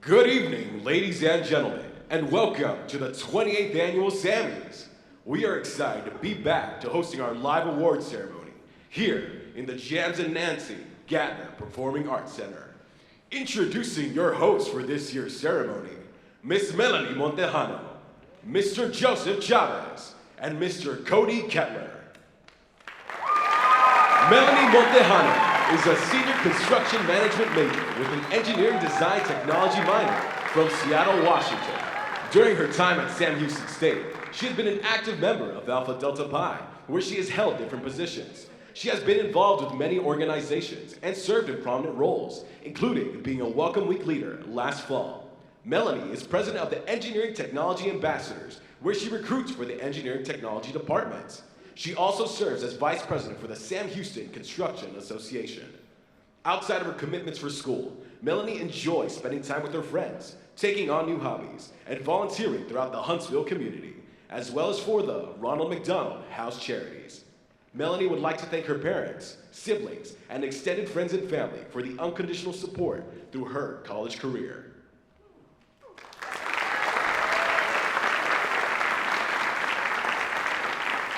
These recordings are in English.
Good evening, ladies and gentlemen, and welcome to the 28th annual Sammys. We are excited to be back to hosting our live awards ceremony here in the Jams and Nancy Gatner Performing Arts Center. Introducing your hosts for this year's ceremony, Miss Melanie Montejano, Mr. Joseph Chavez, and Mr. Cody Kettler. Melanie Montejano is a senior construction management major with an engineering design technology minor from Seattle, Washington. During her time at Sam Houston State, she has been an active member of Alpha Delta Pi, where she has held different positions. She has been involved with many organizations and served in prominent roles, including being a Welcome Week leader last fall. Melanie is president of the Engineering Technology Ambassadors, where she recruits for the Engineering Technology departments. She also serves as vice president for the Sam Houston Construction Association. Outside of her commitments for school, Melanie enjoys spending time with her friends, taking on new hobbies, and volunteering throughout the Huntsville community, as well as for the Ronald McDonald House Charities. Melanie would like to thank her parents, siblings, and extended friends and family for the unconditional support through her college career.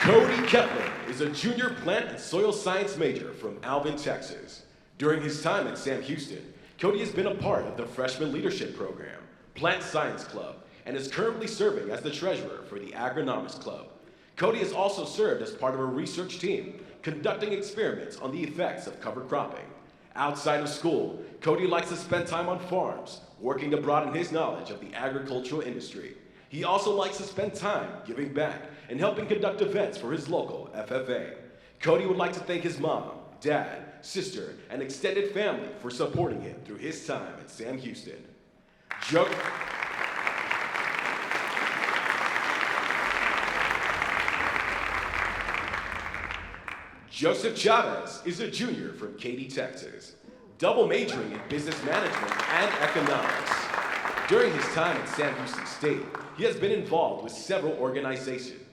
Cody Kettler is a junior plant and soil science major from Alvin, Texas. During his time at Sam Houston, Cody has been a part of the Freshman Leadership Program, Plant Science Club, and is currently serving as the treasurer for the Agronomist Club. Cody has also served as part of a research team, conducting experiments on the effects of cover cropping. Outside of school, Cody likes to spend time on farms, working to broaden his knowledge of the agricultural industry. He also likes to spend time giving back and helping conduct events for his local FFA. Cody would like to thank his mom, dad, sister, and extended family for supporting him through his time at Sam Houston. Joseph Chavez is a junior from Katy, Texas, double majoring in business management and economics. During his time at Sam Houston State, he has been involved with several organizations.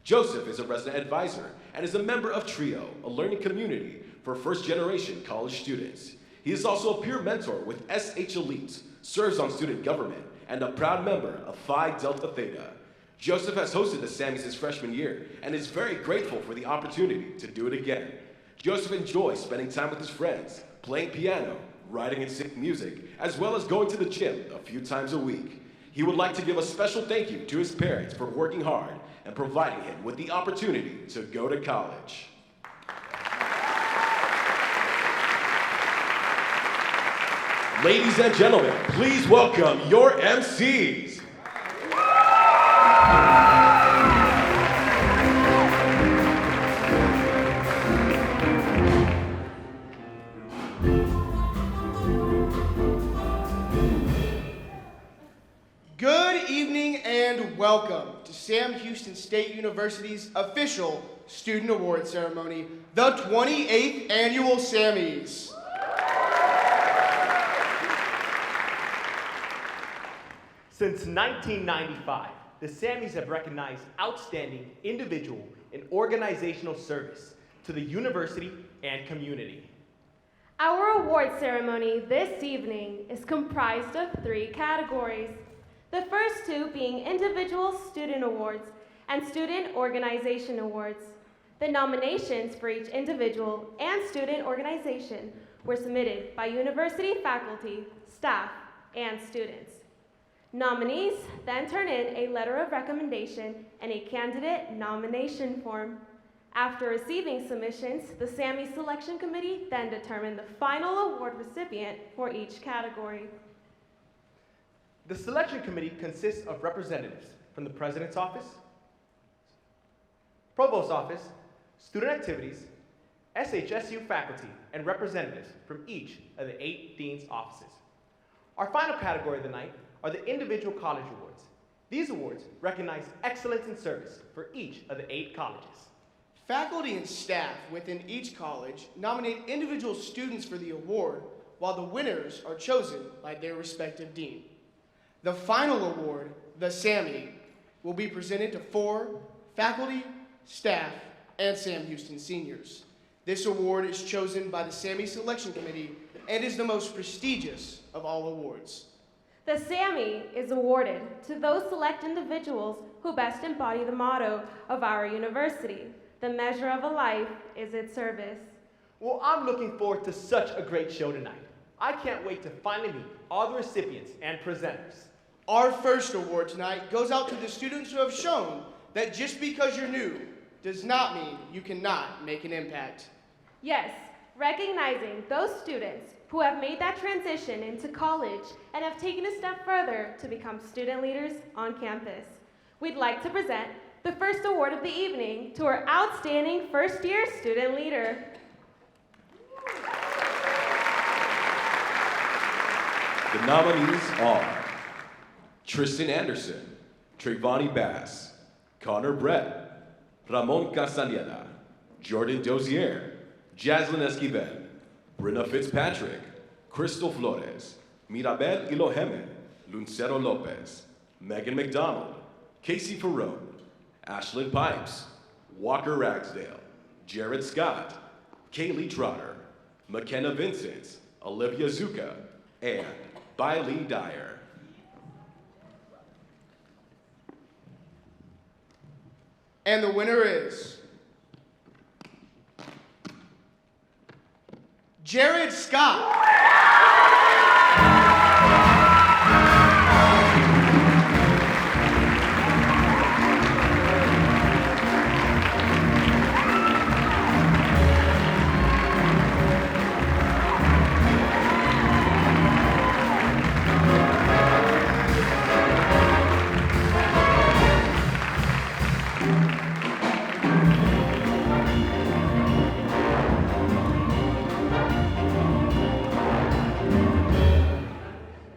Joseph is a resident advisor and is a member of TRIO, a learning community for first-generation college students. He is also a peer mentor with SH Elite, serves on student government, and a proud member of Phi Delta Theta. Joseph has hosted the Sammys his freshman year and is very grateful for the opportunity to do it again. Joseph enjoys spending time with his friends, playing piano, writing and singing music, as well as going to the gym a few times a week. He would like to give a special thank you to his parents for working hard and providing him with the opportunity to go to college. Ladies and gentlemen, please welcome your MCs. Good evening and welcome to Sam Houston State University's official Student Award Ceremony, the 28th Annual Sammys. Since 1995, the Sammys have recognized outstanding individual and organizational service to the university and community. Our award ceremony this evening is comprised of 3 categories. The first 2 being individual student awards and student organization awards. The nominations for each individual and student organization were submitted by university faculty, staff, and students. Nominees then turn in a letter of recommendation and a candidate nomination form. After receiving submissions, the Sammy Selection Committee then determined the final award recipient for each category. The selection committee consists of representatives from the president's office, provost's office, student activities, SHSU faculty, and representatives from each of the 8 dean's offices. Our final category of the night are the individual college awards. These awards recognize excellence in service for each of the 8 colleges. Faculty and staff within each college nominate individual students for the award, while the winners are chosen by their respective dean. The final award, the Sammy, will be presented to 4 faculty, staff, and Sam Houston seniors. This award is chosen by the Sammy Selection Committee and is the most prestigious of all awards. The Sammy is awarded to those select individuals who best embody the motto of our university. The measure of a life is its service. Well, I'm looking forward to such a great show tonight. I can't wait to finally meet all the recipients and presenters. Our first award tonight goes out to the students who have shown that just because you're new does not mean you cannot make an impact. Yes, recognizing those students who have made that transition into college and have taken a step further to become student leaders on campus. We'd like to present the first award of the evening to our outstanding first-year student leader. The nominees are Tristan Anderson, Trayvani Bass, Connor Brett, Ramon Castaneda, Jordan Dozier, Jaslyn Esquivel, Brenna Fitzpatrick, Crystal Flores, Mirabel Iloheme, Lucero Lopez, Megan McDonald, Casey Ferrone, Ashlyn Pipes, Walker Ragsdale, Jared Scott, Kaylee Trotter, McKenna Vincent, Olivia Zuka, and Bailey Dyer. And the winner is Jared Scott.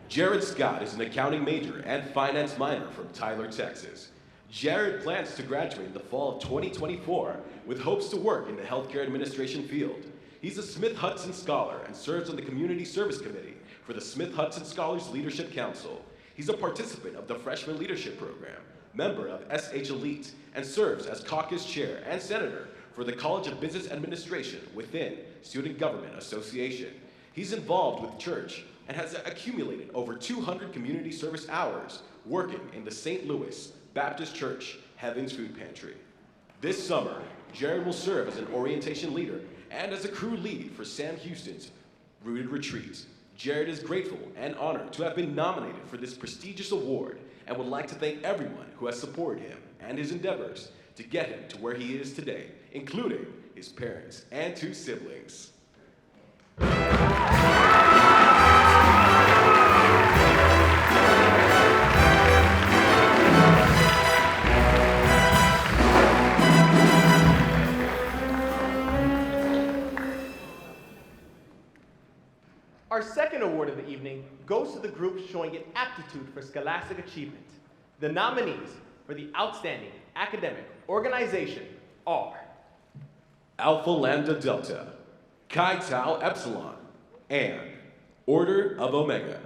Jared Scott is an accounting major and finance minor from Tyler, Texas. Jared plans to graduate in the fall of 2024 with hopes to work in the healthcare administration field. He's a Smith-Hudson Scholar and serves on the Community Service Committee for the Smith-Hudson Scholars Leadership Council. He's a participant of the Freshman Leadership Program, member of SH Elite, and serves as caucus chair and senator for the College of Business Administration within Student Government Association. He's involved with church and has accumulated over 200 community service hours working in the St. Louis Baptist Church Heaven's Food Pantry. This summer, Jared will serve as an orientation leader and as a crew lead for Sam Houston's Rooted Retreat. Jared is grateful and honored to have been nominated for this prestigious award and would like to thank everyone who has supported him and his endeavors to get him to where he is today, including his parents and 2 siblings. Our second award of the evening goes to the group showing an aptitude for scholastic achievement. The nominees for the Outstanding Academic Organization are Alpha Lambda Delta, Chi Tau Epsilon, and Order of Omega.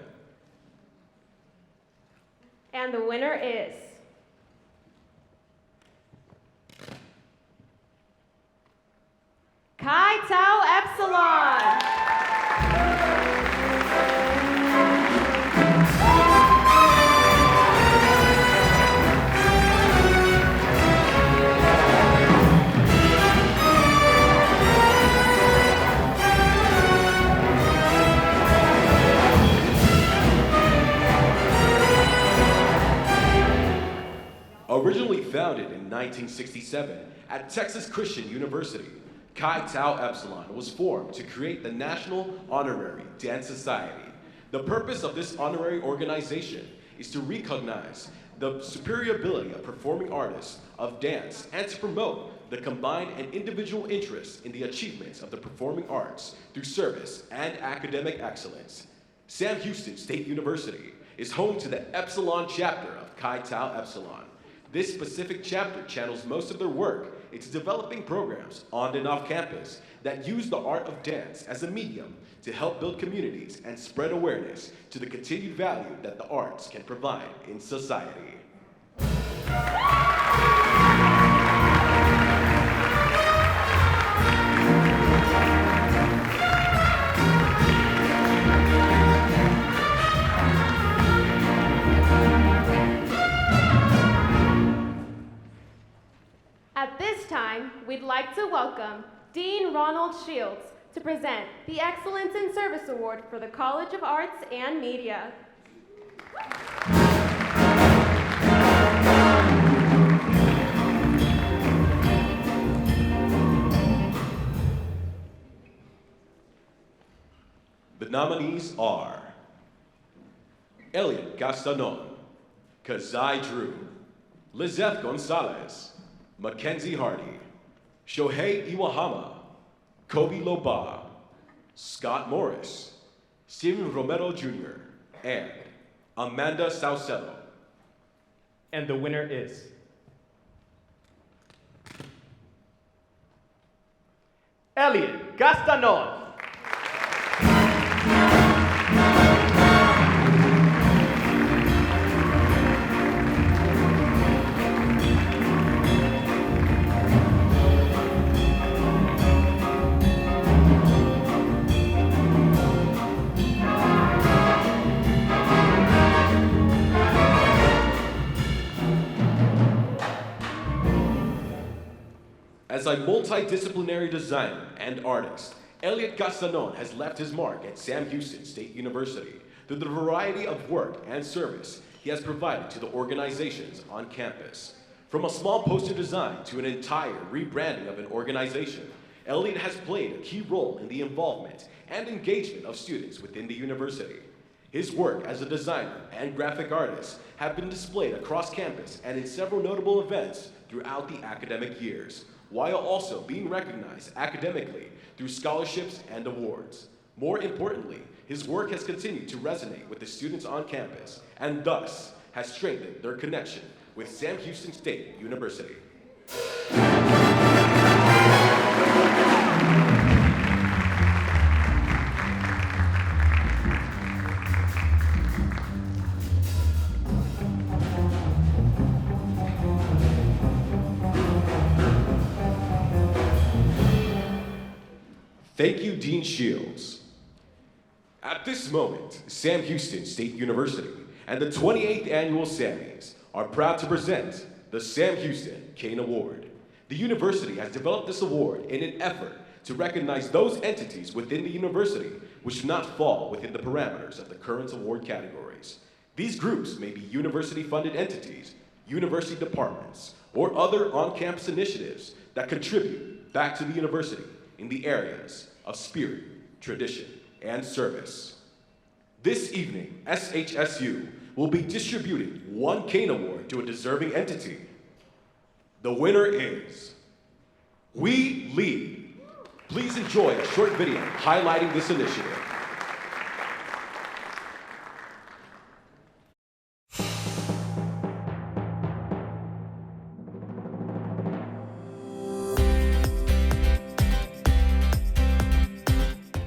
And the winner is Chi Tau Epsilon. Originally founded in 1967 at Texas Christian University, Chi Tau Epsilon was formed to create the National Honorary Dance Society. The purpose of this honorary organization is to recognize the superior ability of performing artists of dance and to promote the combined and individual interests in the achievements of the performing arts through service and academic excellence. Sam Houston State University is home to the Epsilon chapter of Chi Tau Epsilon. This specific chapter channels most of their work into developing programs on and off campus that use the art of dance as a medium to help build communities and spread awareness to the continued value that the arts can provide in society. welcome Dean Ronald Shields to present the Excellence in Service Award for the College of Arts and Media. The nominees are Elliot Gastanon, Kazai Drew, Lizeth Gonzalez, Mackenzie Hardy, Shohei Iwahama, Kobe Loba, Scott Morris, Steven Romero Jr., and Amanda Saucedo. And the winner is Elliot Gastanon. As a multidisciplinary designer and artist, Elliot Gastanon has left his mark at Sam Houston State University through the variety of work and service he has provided to the organizations on campus. From a small poster design to an entire rebranding of an organization, Elliot has played a key role in the involvement and engagement of students within the university. His work as a designer and graphic artist have been displayed across campus and in several notable events throughout the academic years, while also being recognized academically through scholarships and awards. More importantly, his work has continued to resonate with the students on campus and thus has strengthened their connection with Sam Houston State University. Thank you, Dean Shields. At this moment, Sam Houston State University and the 28th Annual Sammys are proud to present the Sam Houston Kane Award. The university has developed this award in an effort to recognize those entities within the university which do not fall within the parameters of the current award categories. These groups may be university-funded entities, university departments, or other on-campus initiatives that contribute back to the university in the areas of spirit, tradition, and service. This evening, SHSU will be distributing one Kane Award to a deserving entity. The winner is We Lead. Please enjoy a short video highlighting this initiative.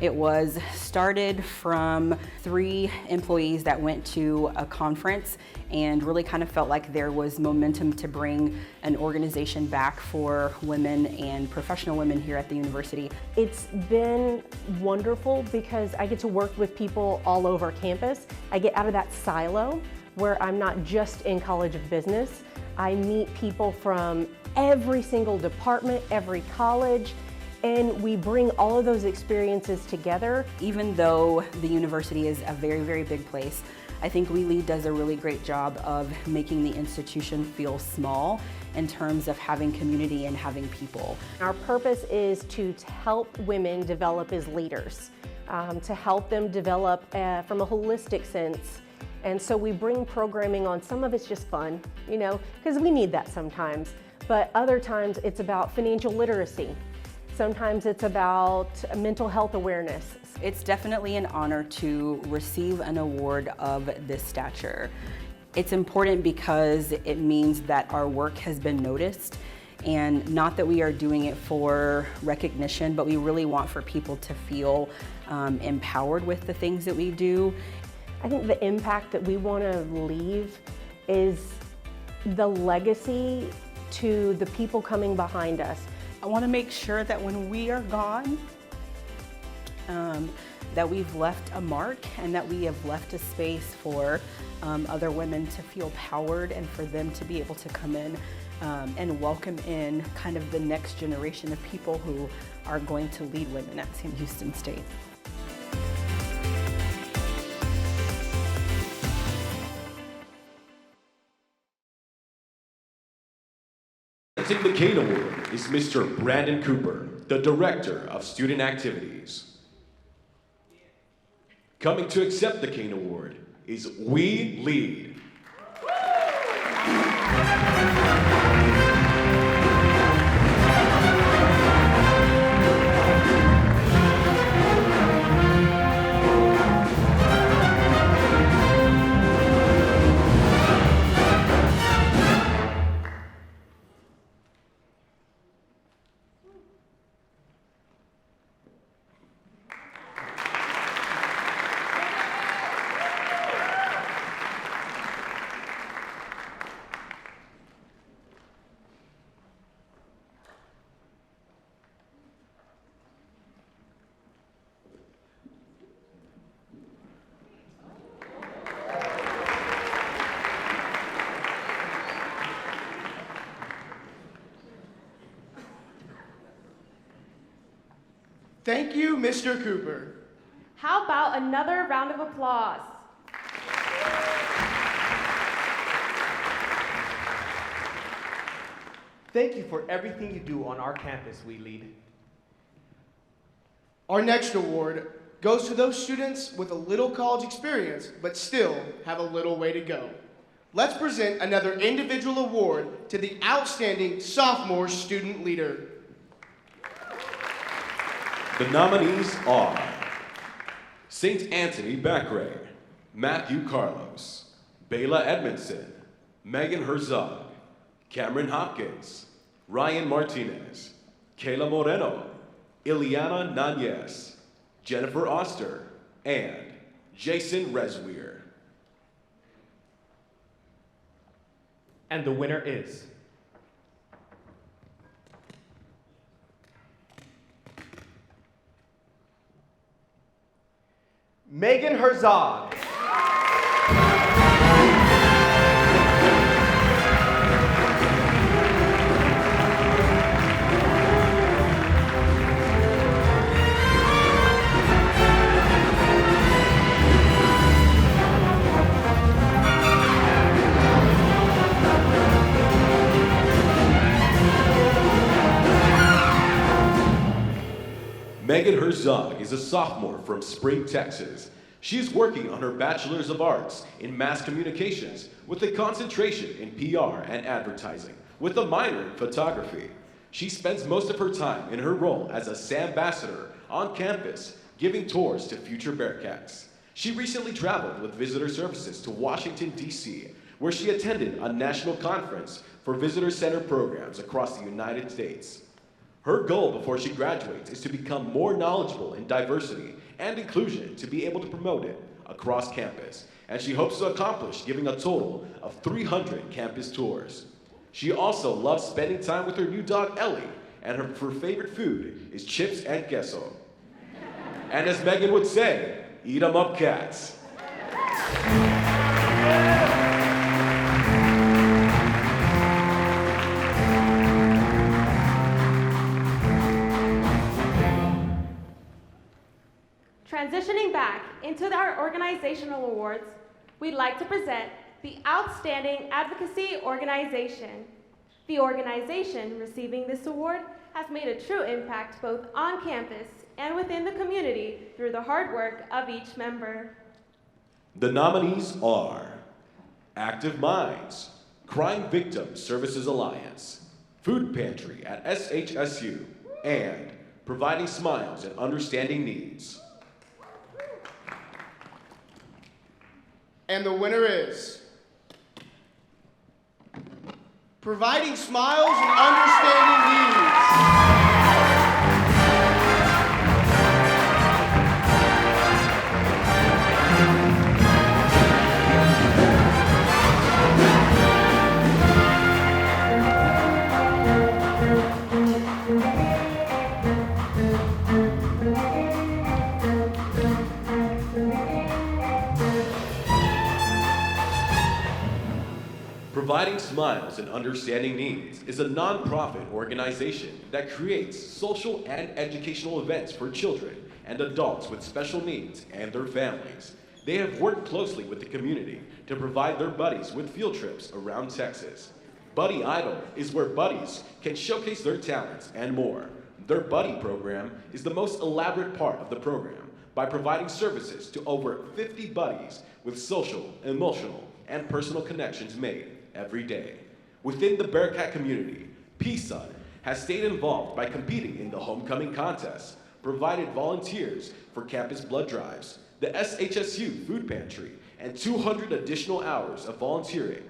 It was started from 3 employees that went to a conference and really kind of felt like there was momentum to bring an organization back for women and professional women here at the university. It's been wonderful because I get to work with people all over campus. I get out of that silo where I'm not just in College of Business. I meet people from every single department, every college, and we bring all of those experiences together. Even though the university is a very, very big place, I think We Lead does a really great job of making the institution feel small in terms of having community and having people. Our purpose is to help women develop as leaders, to help them develop from a holistic sense. And so we bring programming on. Some of it's just fun, you know, because we need that sometimes. But other times it's about financial literacy. Sometimes it's about mental health awareness. It's definitely an honor to receive an award of this stature. It's important because it means that our work has been noticed, and not that we are doing it for recognition, but we really want for people to feel empowered with the things that we do. I think the impact that we want to leave is the legacy to the people coming behind us. I want to make sure that when we are gone, that we've left a mark and that we have left a space for other women to feel powered and for them to be able to come in and welcome in kind of the next generation of people who are going to lead women at Sam Houston State. Presenting the Kane Award is Mr. Brandon Cooper, the Director of Student Activities. Coming to accept the Kane Award is We Lead. Thank you, Mr. Cooper. How about another round of applause? Thank you for everything you do on our campus, We Lead. Our next award goes to those students with a little college experience, but still have a little way to go. Let's present another individual award to the outstanding sophomore student leader. The nominees are St. Anthony Beckrey, Matthew Carlos, Bayla Edmondson, Megan Herzog, Cameron Hopkins, Ryan Martinez, Kayla Moreno, Ileana Nanez, Jennifer Oster, and Jason Resweir. And the winner is Megan Herzog. Megan Herzog is a sophomore from Spring, Texas. She is working on her Bachelor's of Arts in Mass Communications with a concentration in PR and advertising, with a minor in photography. She spends most of her time in her role as a Sambassador on campus, giving tours to future Bearcats. She recently traveled with Visitor Services to Washington, D.C., where she attended a national conference for visitor center programs across the United States. Her goal before she graduates is to become more knowledgeable in diversity and inclusion to be able to promote it across campus, and she hopes to accomplish giving a total of 300 campus tours. She also loves spending time with her new dog Ellie, and her favorite food is chips and queso. And as Megan would say, eat 'em up, cats. Transitioning back into our organizational awards, we'd like to present the Outstanding Advocacy Organization. The organization receiving this award has made a true impact both on campus and within the community through the hard work of each member. The nominees are Active Minds, Crime Victim Services Alliance, Food Pantry at SHSU, and Providing Smiles and Understanding Needs. And the winner is Providing Smiles and Understanding Needs. Providing Smiles and Understanding Needs is a nonprofit organization that creates social and educational events for children and adults with special needs and their families. They have worked closely with the community to provide their buddies with field trips around Texas. Buddy Idol is where buddies can showcase their talents and more. Their Buddy program is the most elaborate part of the program by providing services to over 50 buddies with social, emotional, and personal connections made every day. Within the Bearcat community, PSUN has stayed involved by competing in the homecoming contest, provided volunteers for campus blood drives, the SHSU food pantry, and 200 additional hours of volunteering,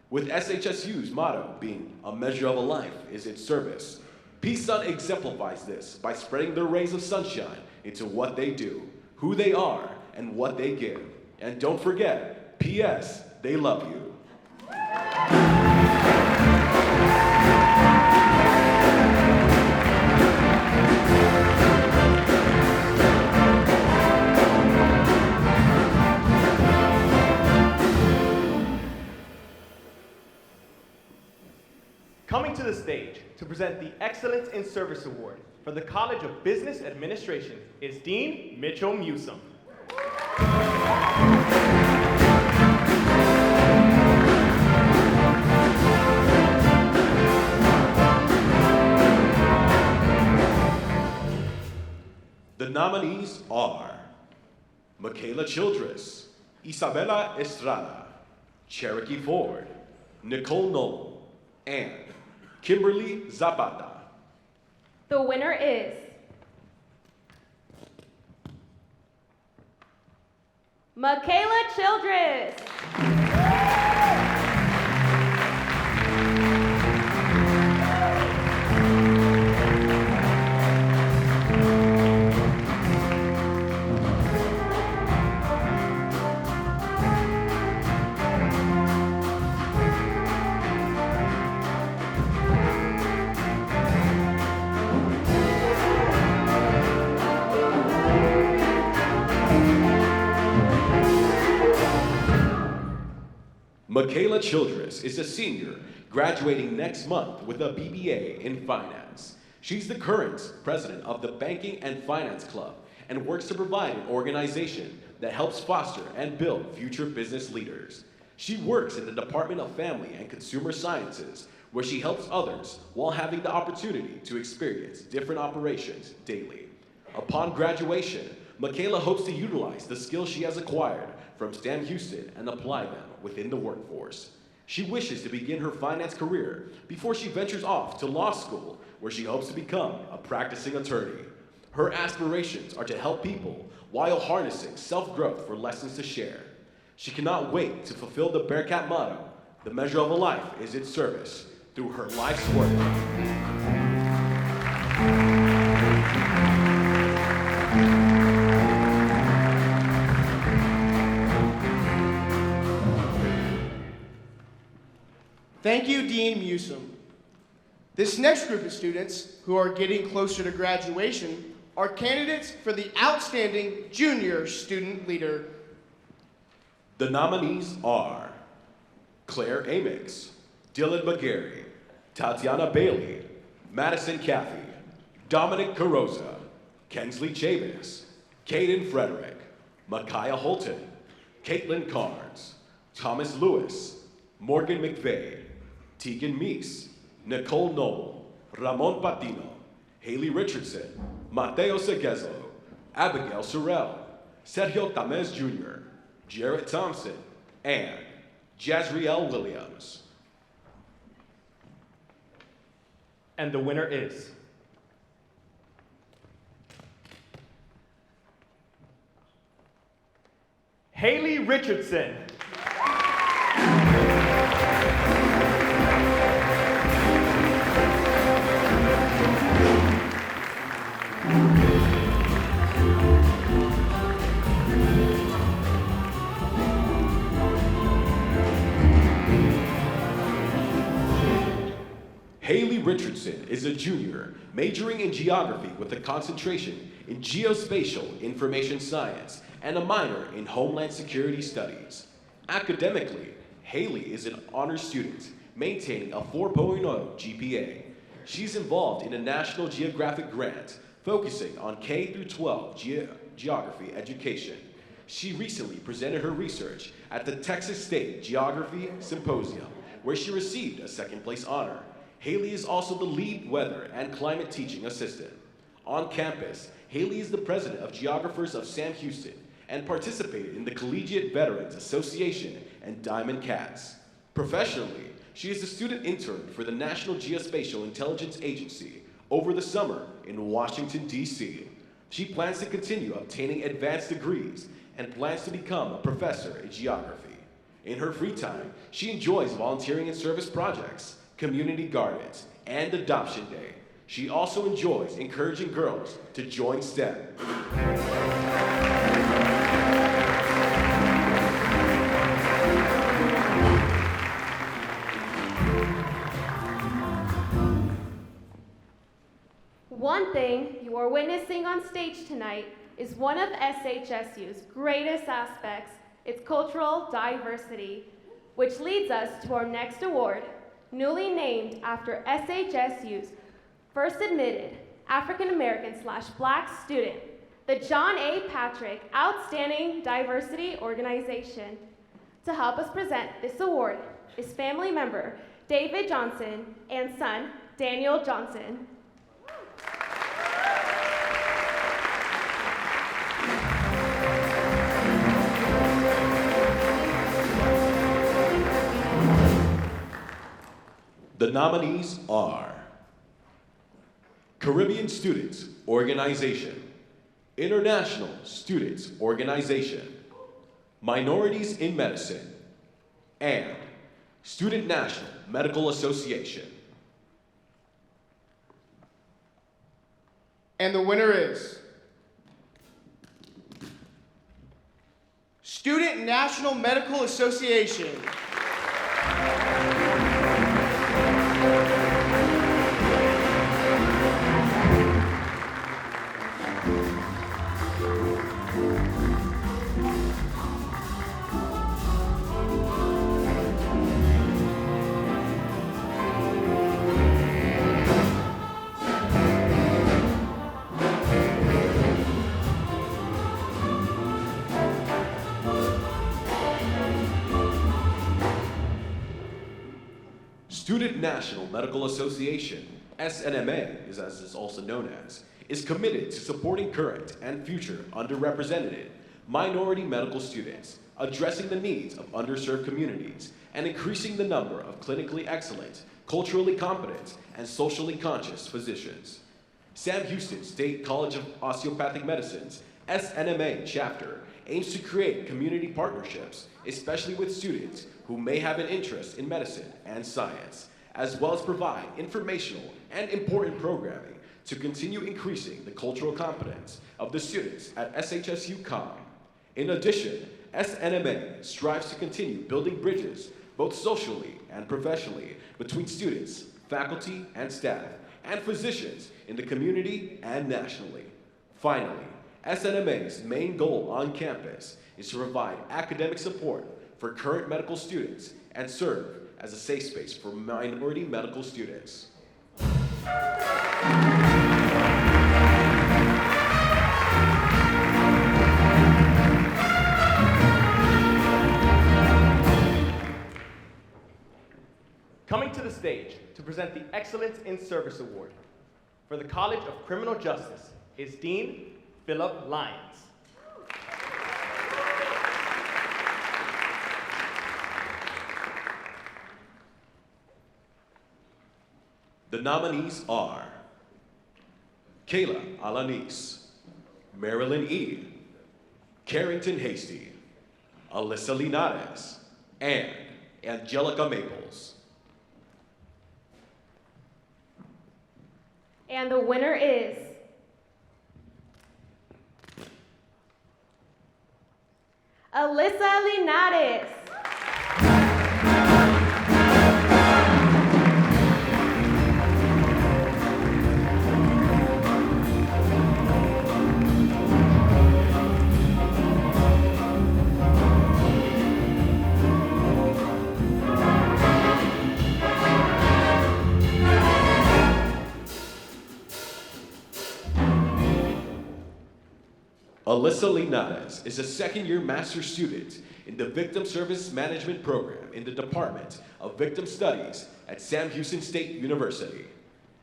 with SHSU's motto being, "A measure of a life is its service." PSUN exemplifies this by spreading their rays of sunshine into what they do, who they are, and what they give. And don't forget, P.S., they love you. Coming to the stage to present the Excellence in Service Award for the College of Business Administration is Dean Mitchell Newsom. The nominees are Michaela Childress, Isabella Estrada, Cherokee Ford, Nicole Noble, and Kimberly Zapata. The winner is Michaela Childress. Michaela Childress is a senior graduating next month with a BBA in finance. She's the current president of the Banking and Finance Club and works to provide an organization that helps foster and build future business leaders. She works in the Department of Family and Consumer Sciences, where she helps others while having the opportunity to experience different operations daily. Upon graduation, Michaela hopes to utilize the skills she has acquired from STEM Houston and apply them within the workforce. She wishes to begin her finance career before she ventures off to law school, where she hopes to become a practicing attorney. Her aspirations are to help people while harnessing self-growth for lessons to share. She cannot wait to fulfill the Bearcat motto, "The measure of a life is its service," through her life's work. Thank you, Dean Newsom. This next group of students, who are getting closer to graduation, are candidates for the Outstanding Junior Student Leader. The nominees are Claire Amix, Dylan McGarry, Tatiana Bailey, Madison Caffey, Dominic Carroza, Kensley Chavis, Caden Frederick, Micaiah Holton, Caitlin Carnes, Thomas Lewis, Morgan McVeigh, Tegan Meese, Nicole Noble, Ramon Patino, Haley Richardson, Mateo Seguezo, Abigail Sorrell, Sergio Tamez Jr., Jarrett Thompson, and Jazriel Williams. And the winner is Haley Richardson. Haley Richardson is a junior majoring in geography with a concentration in geospatial information science and a minor in homeland security studies. Academically, Haley is an honor student, maintaining a 4.0 GPA. She's involved in a National Geographic grant focusing on K through 12 geography education. She recently presented her research at the Texas State Geography Symposium, where she received a second-place honor. Haley is also the lead weather and climate teaching assistant. On campus, Haley is the president of Geographers of Sam Houston and participated in the Collegiate Veterans Association and Diamond Cats. Professionally, she is a student intern for the National Geospatial Intelligence Agency over the summer in Washington, D.C. She plans to continue obtaining advanced degrees and plans to become a professor in geography. In her free time, she enjoys volunteering in service projects, community gardens, and Adoption Day. She also enjoys encouraging girls to join STEM. One thing you are witnessing on stage tonight is one of SHSU's greatest aspects, its cultural diversity, which leads us to our next award, newly named after SHSU's first admitted African-American/Black student, the John A. Patrick Outstanding Diversity Organization. To help us present this award is family member David Johnson and son Daniel Johnson. The nominees are Caribbean Students Organization, International Students Organization, Minorities in Medicine, and Student National Medical Association. And the winner is Student National Medical Association. Student National Medical Association, SNMA, as it's also known as, is committed to supporting current and future underrepresented minority medical students, addressing the needs of underserved communities, and increasing the number of clinically excellent, culturally competent, and socially conscious physicians. Sam Houston State College of Osteopathic Medicine's SNMA chapter aims to create community partnerships, especially with students who may have an interest in medicine and science, as well as provide informational and important programming to continue increasing the cultural competence of the students at SHSU-COM. In addition, SNMA strives to continue building bridges, both socially and professionally, between students, faculty and staff, and physicians in the community and nationally. Finally, SNMA's main goal on campus is to provide academic support for current medical students and serve as a safe space for minority medical students. Coming to the stage to present the Excellence in Service Award for the College of Criminal Justice is Dean Philip Lyons. The nominees are Kayla Alanis, Marilyn E., Carrington Hasty, Alyssa Linares, and Angelica Maples. And the winner is Alyssa Linares. Alyssa Linares is a second-year master's student in the Victim Service Management Program in the Department of Victim Studies at Sam Houston State University.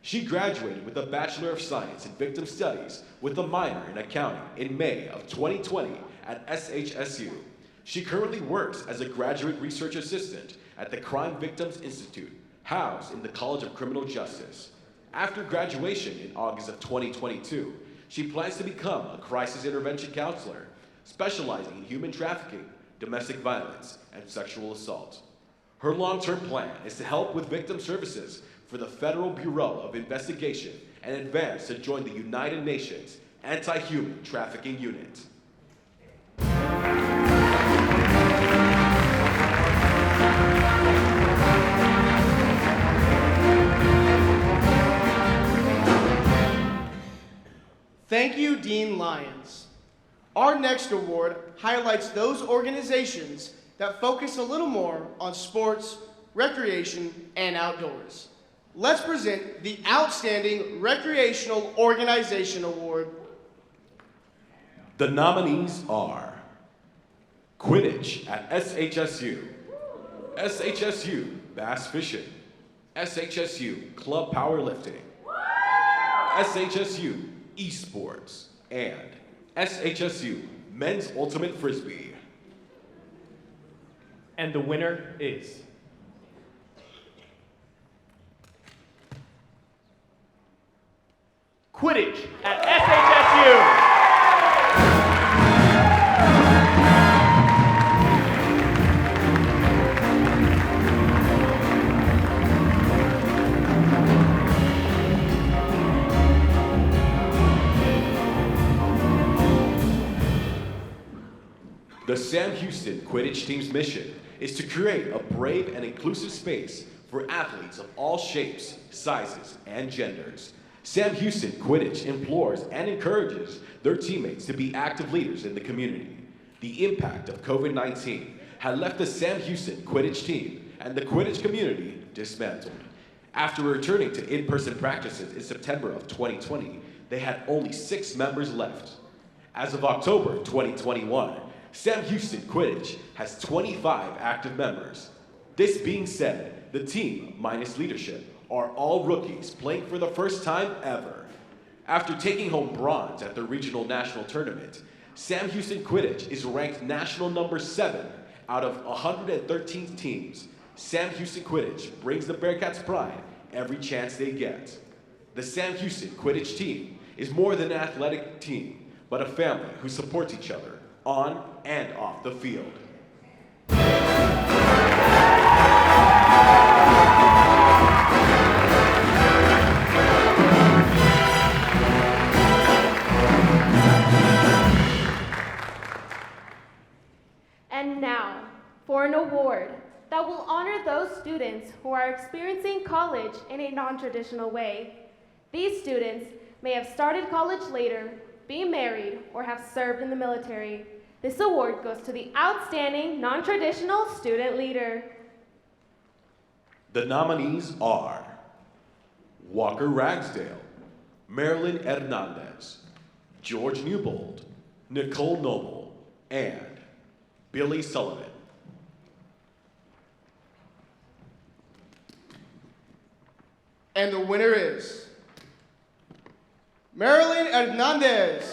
She graduated with a Bachelor of Science in Victim Studies with a minor in accounting in May of 2020 at SHSU. She currently works as a graduate research assistant at the Crime Victims Institute, housed in the College of Criminal Justice. After graduation in August of 2022, she plans to become a crisis intervention counselor, specializing in human trafficking, domestic violence, and sexual assault. Her long-term plan is to help with victim services for the Federal Bureau of Investigation and advance to join the United Nations Anti-Human Trafficking Unit. Thank you, Dean Lyons. Our next award highlights those organizations that focus a little more on sports, recreation, and outdoors. Let's present the Outstanding Recreational Organization Award. The nominees are Quidditch at SHSU, SHSU Bass Fishing, SHSU Club Powerlifting, SHSU Esports, and SHSU Men's Ultimate Frisbee. And the winner is Quidditch at SHSU. The Sam Houston Quidditch team's mission is to create a brave and inclusive space for athletes of all shapes, sizes, and genders. Sam Houston Quidditch implores and encourages their teammates to be active leaders in the community. The impact of COVID-19 had left the Sam Houston Quidditch team and the Quidditch community dismantled. After returning to in-person practices in September of 2020, they had only 6 members left. As of October 2021, Sam Houston Quidditch has 25 active members. This being said, the team, minus leadership, are all rookies playing for the first time ever. After taking home bronze at the regional national tournament, Sam Houston Quidditch is ranked national number 7 out of 113 teams. Sam Houston Quidditch brings the Bearcats pride every chance they get. The Sam Houston Quidditch team is more than an athletic team, but a family who supports each other on and off the field. And now, for an award that will honor those students who are experiencing college in a non-traditional way. These students may have started college later, be married, or have served in the military. This award goes to the Outstanding Non-Traditional Student Leader. The nominees are Walker Ragsdale, Marilyn Hernandez, George Newbold, Nicole Noble, and Billy Sullivan. And the winner is Marilyn Hernandez.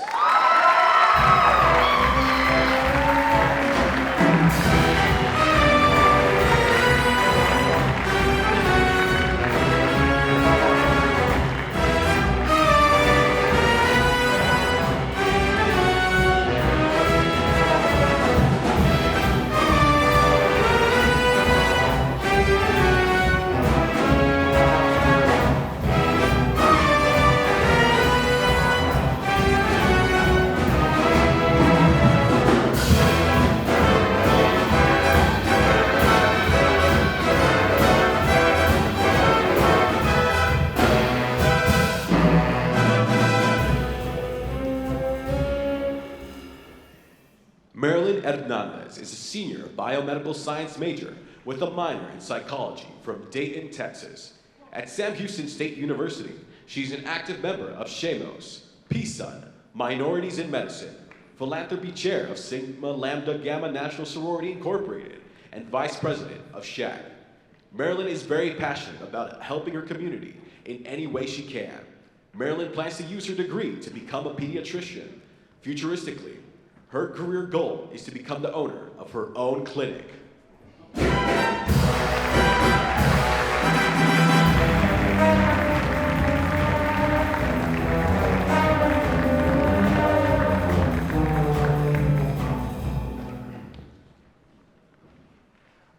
Marilyn Hernandez is a senior biomedical science major with a minor in psychology from Dayton, Texas. At Sam Houston State University, she's an active member of SHAMOS, PSUN, Minorities in Medicine, Philanthropy Chair of Sigma Lambda Gamma National Sorority Incorporated, and Vice President of SHAG. Marilyn is very passionate about helping her community in any way she can. Marilyn plans to use her degree to become a pediatrician. Futuristically, her career goal is to become the owner of her own clinic.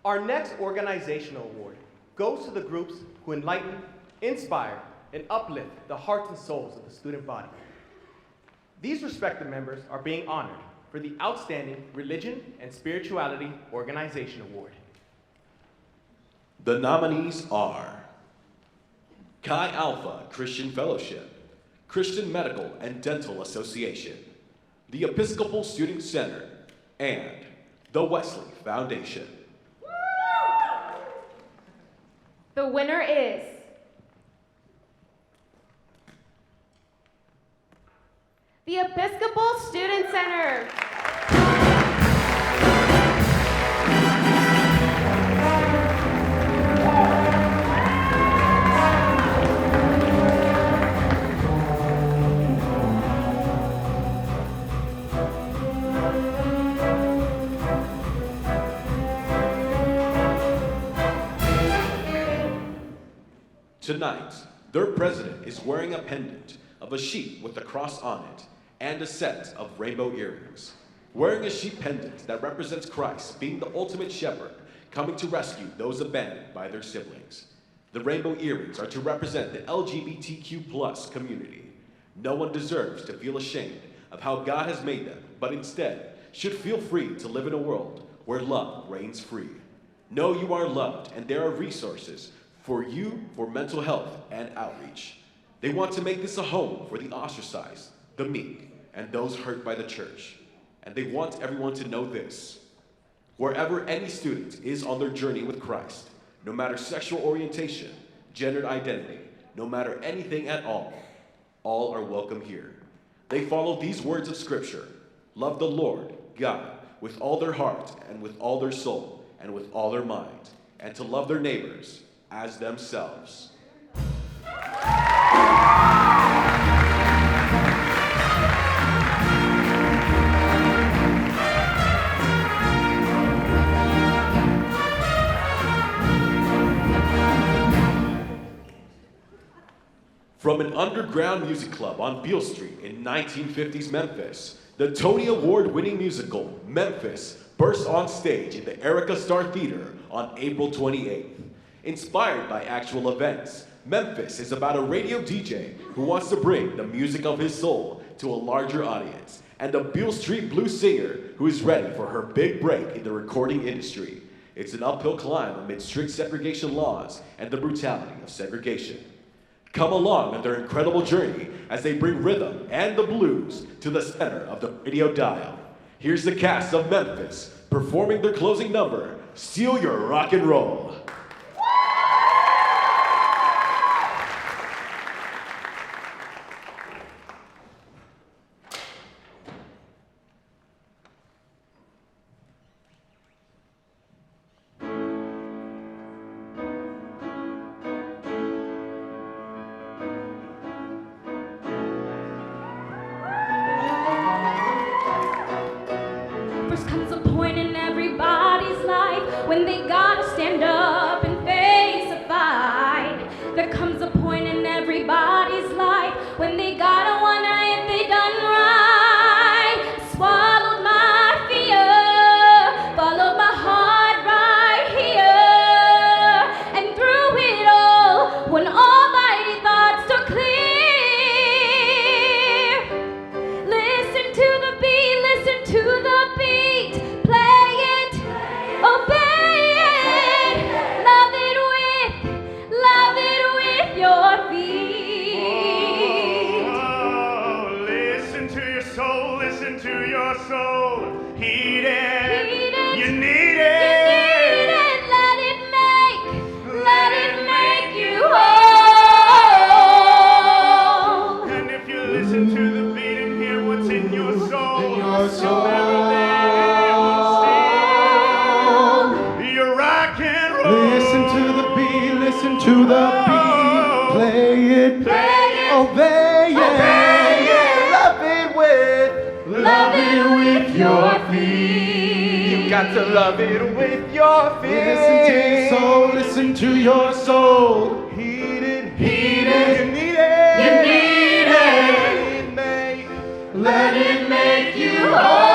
Our next organizational award goes to the groups who enlighten, inspire, and uplift the hearts and souls of the student body. These respected members are being honored for the Outstanding Religion and Spirituality Organization Award. The nominees are Chi Alpha Christian Fellowship, Christian Medical and Dental Association, the Episcopal Student Center, and the Wesley Foundation. The winner is the Episcopal Student Center. Tonight, their president is wearing a pendant of a sheep with a cross on it and a set of rainbow earrings. Wearing a sheep pendant that represents Christ being the ultimate shepherd, coming to rescue those abandoned by their siblings. The rainbow earrings are to represent the LGBTQ+ community. No one deserves to feel ashamed of how God has made them, but instead should feel free to live in a world where love reigns free. Know you are loved, and there are resources for you for mental health and outreach. They want to make this a home for the ostracized, the meek, and those hurt by the church. And they want everyone to know this: wherever any student is on their journey with Christ, no matter sexual orientation, gender identity, no matter anything at all are welcome here. They follow these words of Scripture: love the Lord God with all their heart and with all their soul and with all their mind, and to love their neighbors as themselves. From an underground music club on Beale Street in 1950s Memphis, the Tony Award-winning musical Memphis burst on stage in the Erica Star Theater on April 28th. Inspired by actual events, Memphis is about a radio DJ who wants to bring the music of his soul to a larger audience, and a Beale Street blues singer who is ready for her big break in the recording industry. It's an uphill climb amid strict segregation laws and the brutality of segregation. Come along on their incredible journey as they bring rhythm and the blues to the center of the radio dial. Here's the cast of Memphis performing their closing number, Steal Your Rock and Roll. First comes a point in everybody's life when they gotta stand up and face a fight. There comes a point in everybody's life when they gotta wonder if they done right. Swallowed my fear, followed my heart right here, and through it all, when all my thoughts stood clear, listen to the beat, listen to the beat, play it, obey it, love it with your feet. Oh, listen to your soul, listen to your soul. Heed it, Heed it, you need you it. need it, let it make you whole. And if you listen to the beat and hear what's in your soul, listen to the beat. Play it, obey it. Love it with your feet. You got to love it with your feet. Listen to your soul, listen to your soul. Heat it, You need it, you need it. let it make you whole.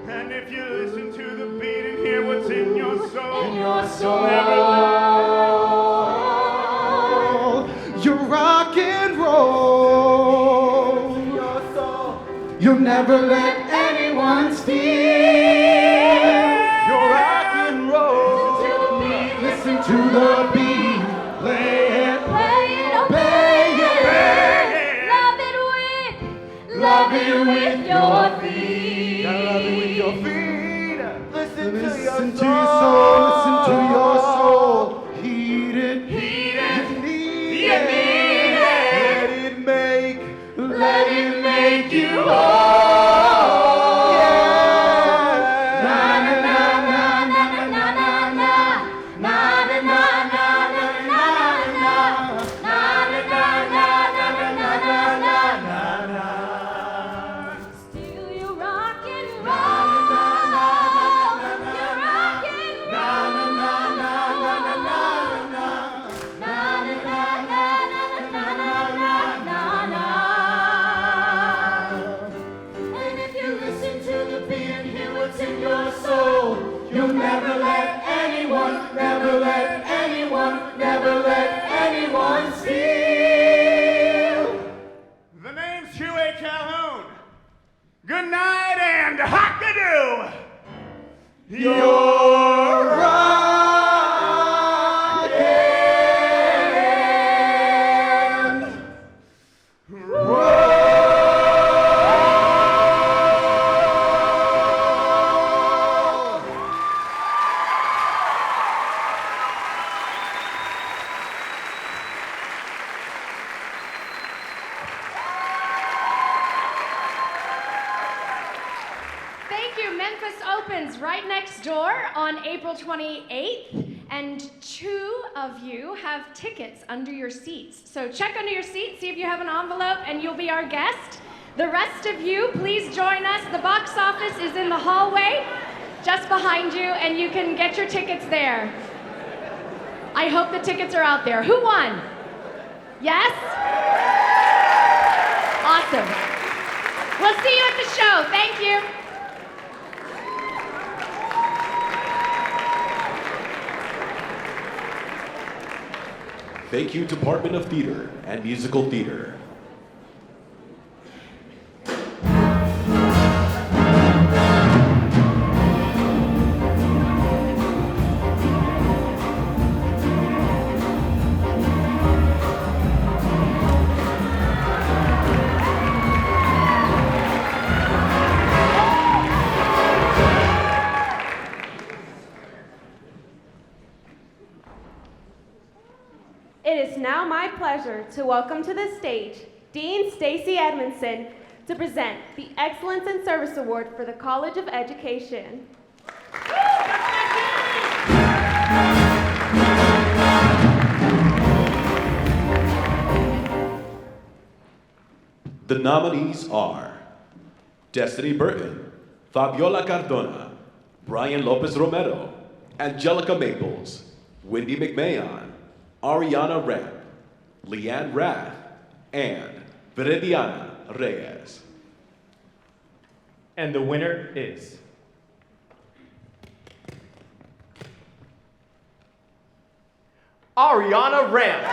And if you listen to the beat and hear what's in your soul, You rock and roll. You'll never let anyone steal. You're rock and roll. Listen to the beat. Play it, Obey it. Love it with your feet. Gotta love it with your feet. Listen to listen your to your soul, listen to your soul. Heat it, you need it. Let it make you whole. Yeah. Na na na na na na na na na na na. Still you rock and roll. You rock and roll. And if you listen to the beat and hear what's in your soul, You'll never let anyone steal. the name's Huey Calhoun. Good night and hock-a-doo. You're rockin'. Thank you. Memphis opens right next door on April 28th, and 2 of you have tickets under your seats. So check under your seat, see if you have an envelope, and you'll be our guest. The rest of you, please join us. The box office is in the hallway just behind you, and you can get your tickets there. I hope the tickets are out there. Who won? Yes? Awesome. We'll see you at the show. Thank you. Thank you, Department of Theater and Musical Theater. It is now my pleasure to welcome to the stage Dean Stacy Edmondson to present the Excellence in Service Award for the College of Education. The nominees are Destiny Burton, Fabiola Cardona, Brian Lopez Romero, Angelica Maples, Wendy McMahon, Ariana Ramp, Leanne Rath, and Veridiana Reyes. And the winner is Ariana Ramp.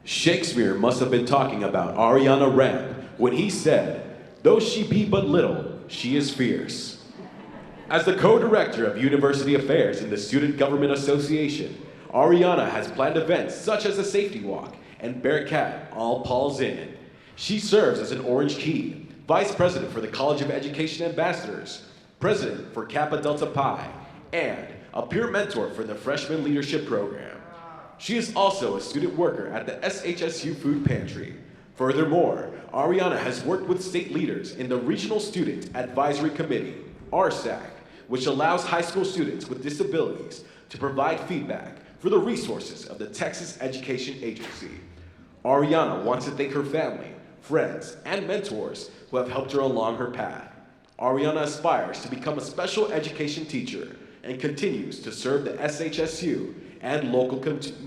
Shakespeare must have been talking about Ariana Ramp when he said, "Though she be but little, she is fierce." As the co-director of University Affairs in the Student Government Association, Ariana has planned events such as the Safety Walk and Bearcat All Paul's Inn. She serves as an orange key, Vice President for the College of Education Ambassadors, President for Kappa Delta Pi, and a peer mentor for the Freshman Leadership Program. She is also a student worker at the SHSU Food Pantry. Furthermore, Ariana has worked with state leaders in the Regional Student Advisory Committee, RSAC, which allows high school students with disabilities to provide feedback for the resources of the Texas Education Agency. Ariana wants to thank her family, friends, and mentors who have helped her along her path. Ariana aspires to become a special education teacher and continues to serve the SHSU and local communities.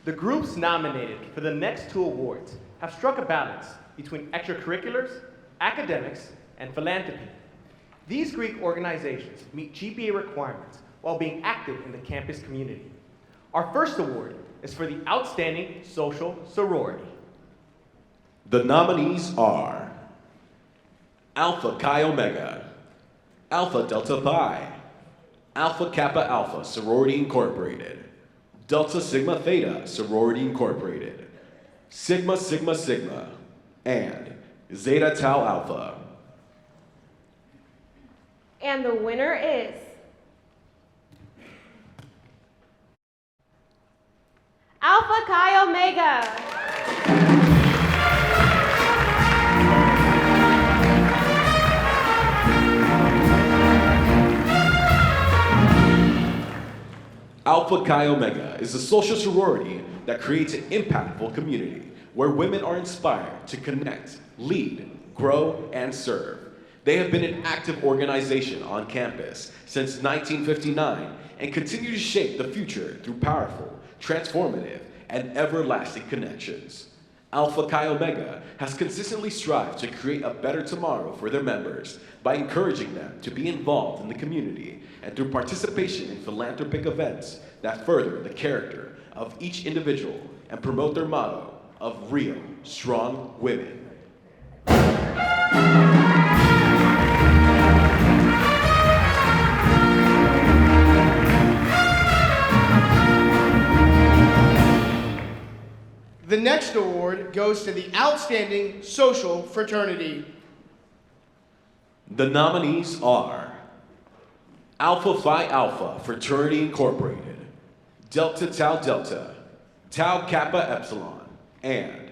The groups nominated for the next two awards have struck a balance between extracurriculars, academics, and philanthropy. These Greek organizations meet GPA requirements while being active in the campus community. Our first award is for the Outstanding Social Sorority. The nominees are Alpha Chi Omega, Alpha Delta Pi, Alpha Kappa Alpha Sorority Incorporated, Delta Sigma Theta Sorority Incorporated, Sigma Sigma Sigma, and Zeta Tau Alpha. And the winner is Alpha Chi Omega. Alpha Chi Omega is a social sorority that creates an impactful community where women are inspired to connect, lead, grow, and serve. They have been an active organization on campus since 1959 and continue to shape the future through powerful, transformative, and everlasting connections. Alpha Chi Omega has consistently strived to create a better tomorrow for their members by encouraging them to be involved in the community and through participation in philanthropic events that further the character of each individual and promote their motto of real, strong women. The next award goes to the Outstanding Social Fraternity. The nominees are Alpha Phi Alpha Fraternity Incorporated, Delta Tau Delta, Tau Kappa Epsilon, and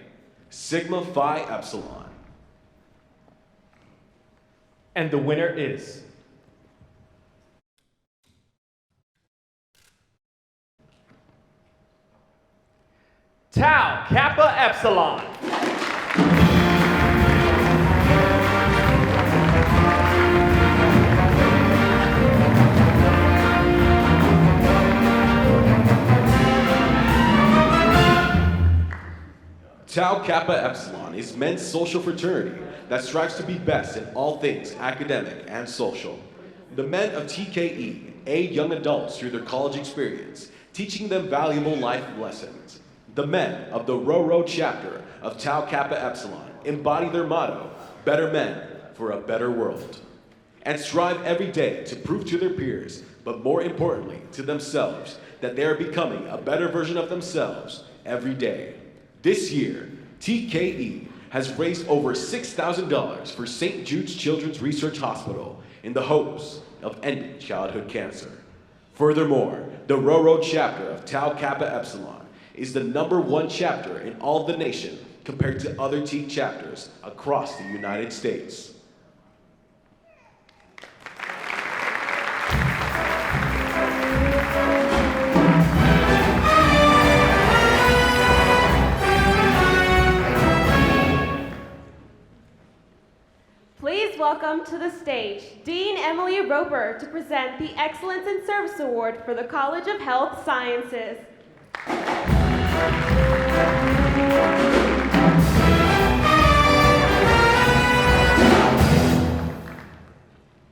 Sigma Phi Epsilon. And the winner is Tau Kappa Epsilon. Tau Kappa Epsilon is men's social fraternity that strives to be best in all things academic and social. The men of TKE aid young adults through their college experience, teaching them valuable life lessons. The men of the Rho chapter of Tau Kappa Epsilon embody their motto, better men for a better world, and strive every day to prove to their peers, but more importantly to themselves, that they are becoming a better version of themselves every day. This year, TKE has raised over $6,000 for St. Jude's Children's Research Hospital in the hopes of ending childhood cancer. Furthermore, the Rho chapter of Tau Kappa Epsilon is the #1 chapter in all of the nation compared to other TKE chapters across the United States. Please welcome to the stage Dean Emily Roper to present the Excellence in Service Award for the College of Health Sciences.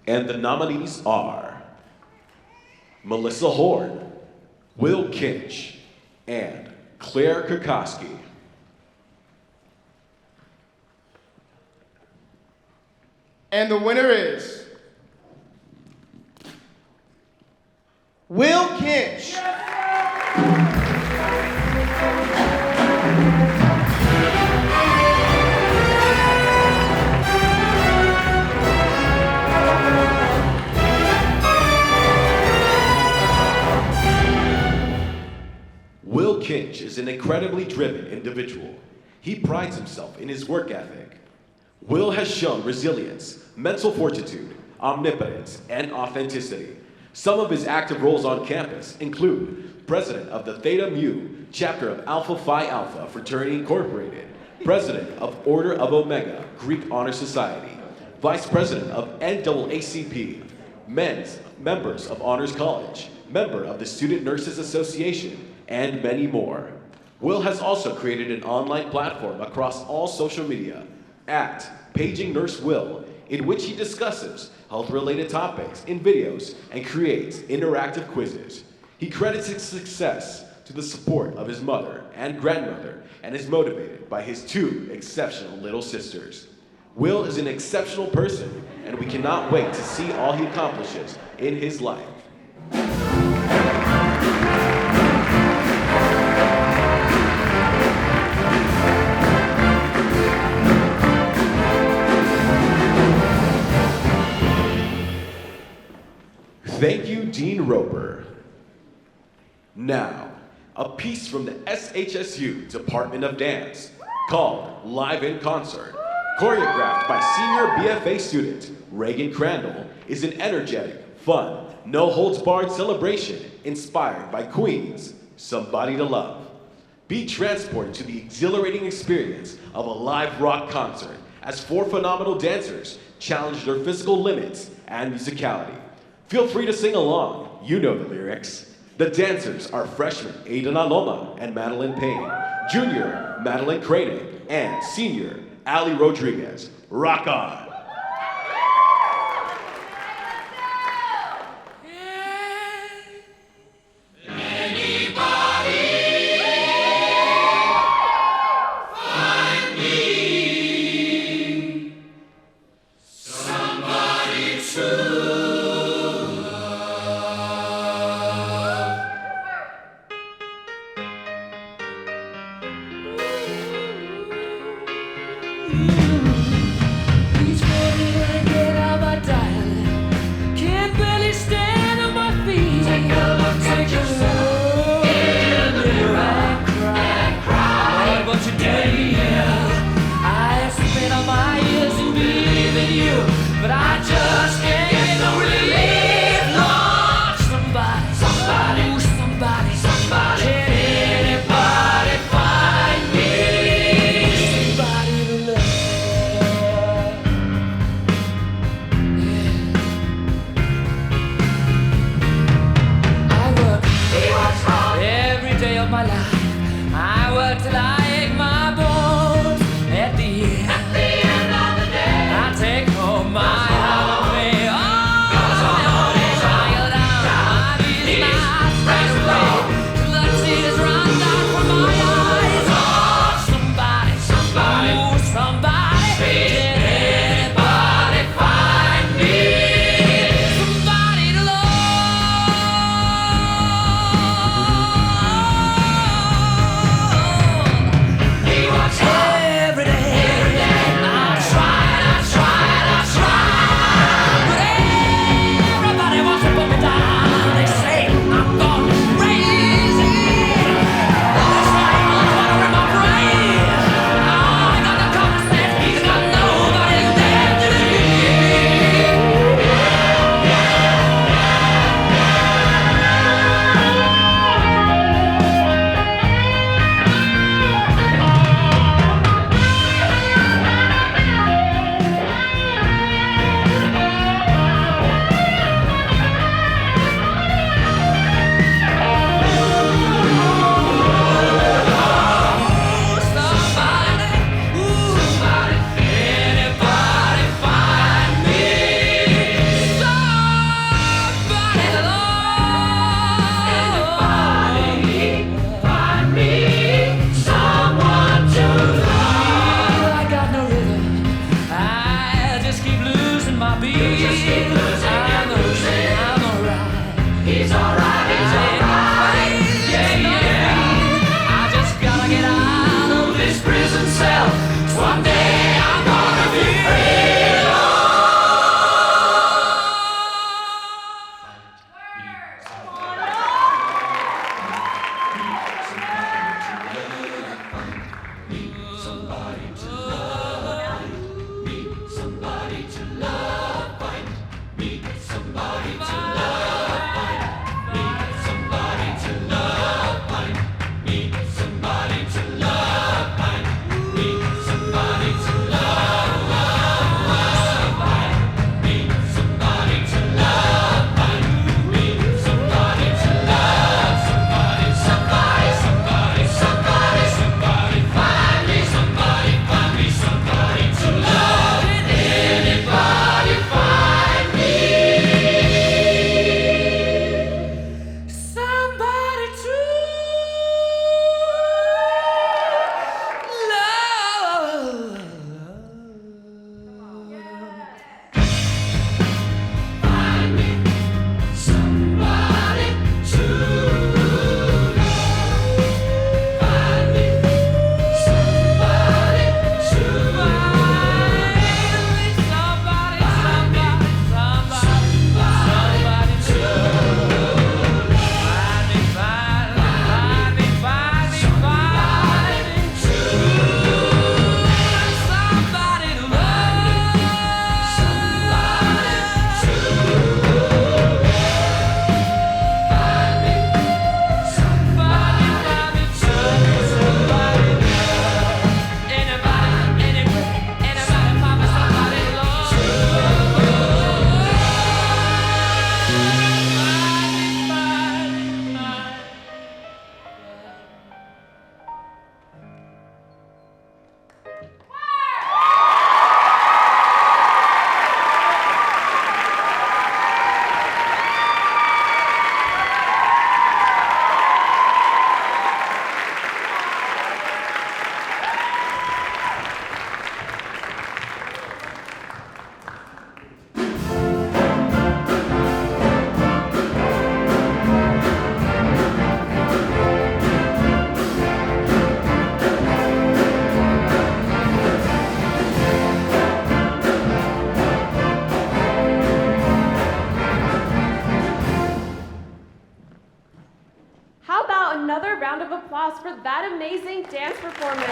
And the nominees are Melissa Horn, Will Kinch, and Claire Kukoski. And the winner is an incredibly driven individual. He prides himself in his work ethic. Will has shown resilience, mental fortitude, omnipotence, and authenticity. Some of his active roles on campus include President of the Theta Mu, chapter of Alpha Phi Alpha Fraternity Incorporated, President of Order of Omega Greek Honor Society, Vice President of NAACP, members of Honors College, member of the Student Nurses Association, and many more. Will has also created an online platform across all social media at Paging Nurse Will, in which he discusses health-related topics in videos and creates interactive quizzes. He credits his success to the support of his mother and grandmother and is motivated by his two exceptional little sisters. Will is an exceptional person, and we cannot wait to see all he accomplishes in his life. Thank you, Dean Roper. Now, a piece from the SHSU Department of Dance called Live in Concert, choreographed by senior BFA student Reagan Crandall, is an energetic, fun, no-holds-barred celebration inspired by Queen's Somebody to Love. Be transported to the exhilarating experience of a live rock concert as four phenomenal dancers challenge their physical limits and musicality. Feel free to sing along, you know the lyrics. The dancers are freshmen Aidan Aloma and Madeline Payne, junior Madeline Cranig, and senior Ali Rodriguez. Rock on! amazing dance performance.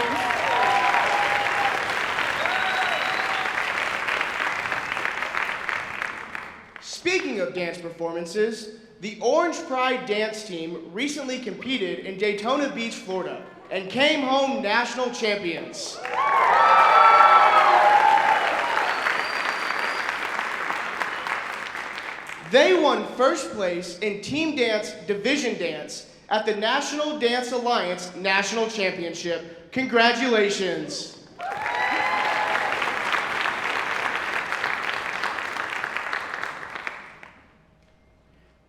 Speaking of dance performances, the Orange Pride dance team recently competed in Daytona Beach, Florida, and came home national champions. They won first place in Team Dance Division Dance at the National Dance Alliance National Championship. Congratulations.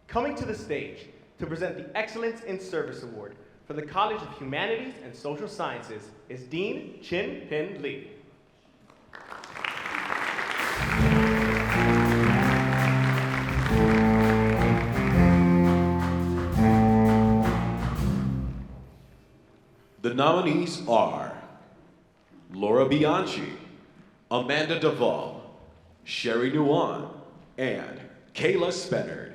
Coming to the stage to present the Excellence in Service Award from the College of Humanities and Social Sciences is Dean Chin Pin Lee. The nominees are Laura Bianchi, Amanda Duvall, Sherry Nuwan, and Kayla Spennard.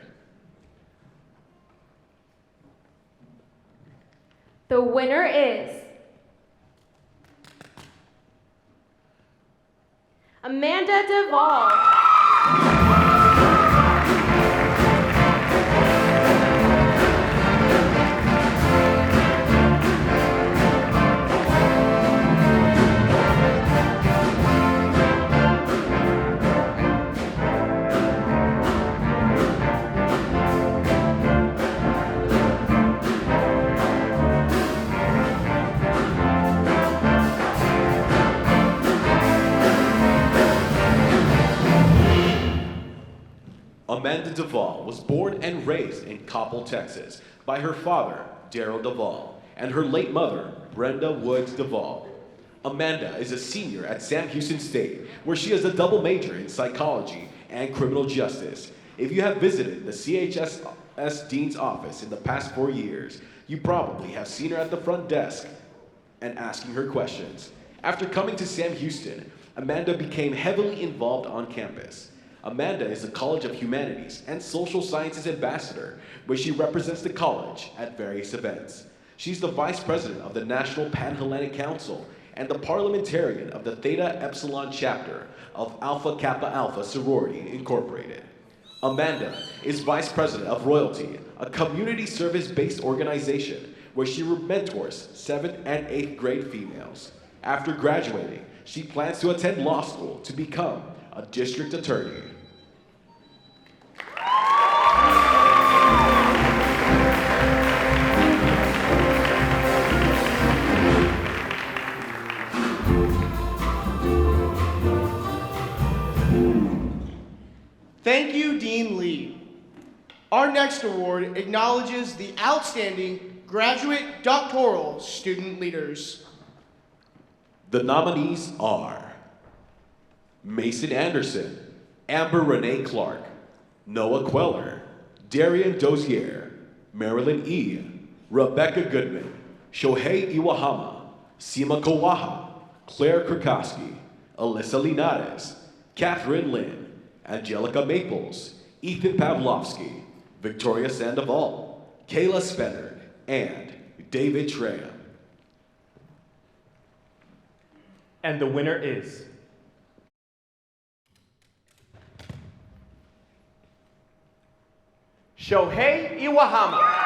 The winner is Amanda Duvall. Amanda Duvall was born and raised in Coppell, Texas, by her father, Darrell Duvall, and her late mother, Brenda Woods Duvall. Amanda is a senior at Sam Houston State, where she is a double major in psychology and criminal justice. If you have visited the CHS Dean's office in the past 4 years, you probably have seen her at the front desk and asking her questions. After coming to Sam Houston, Amanda became heavily involved on campus. Amanda is a College of Humanities and Social Sciences ambassador, where she represents the college at various events. She's the vice president of the National Pan-Hellenic Council and the parliamentarian of the Theta Epsilon chapter of Alpha Kappa Alpha Sorority Incorporated. Amanda is vice president of Royalty, a community service-based organization where she mentors 7th and 8th grade females. After graduating, she plans to attend law school to become a district attorney. Thank you, Dean Lee. Our next award acknowledges the outstanding graduate doctoral student leaders. The nominees are Mason Anderson, Amber Renee Clark, Noah Queller, Darian Dozier, Marilyn E., Rebecca Goodman, Shohei Iwahama, Sima Kawaha, Claire Krakowski, Alyssa Linares, Catherine Lynn, Angelica Maples, Ethan Pavlovsky, Victoria Sandoval, Kayla Spennard, and David Tram. And the winner is Shohei Iwahama.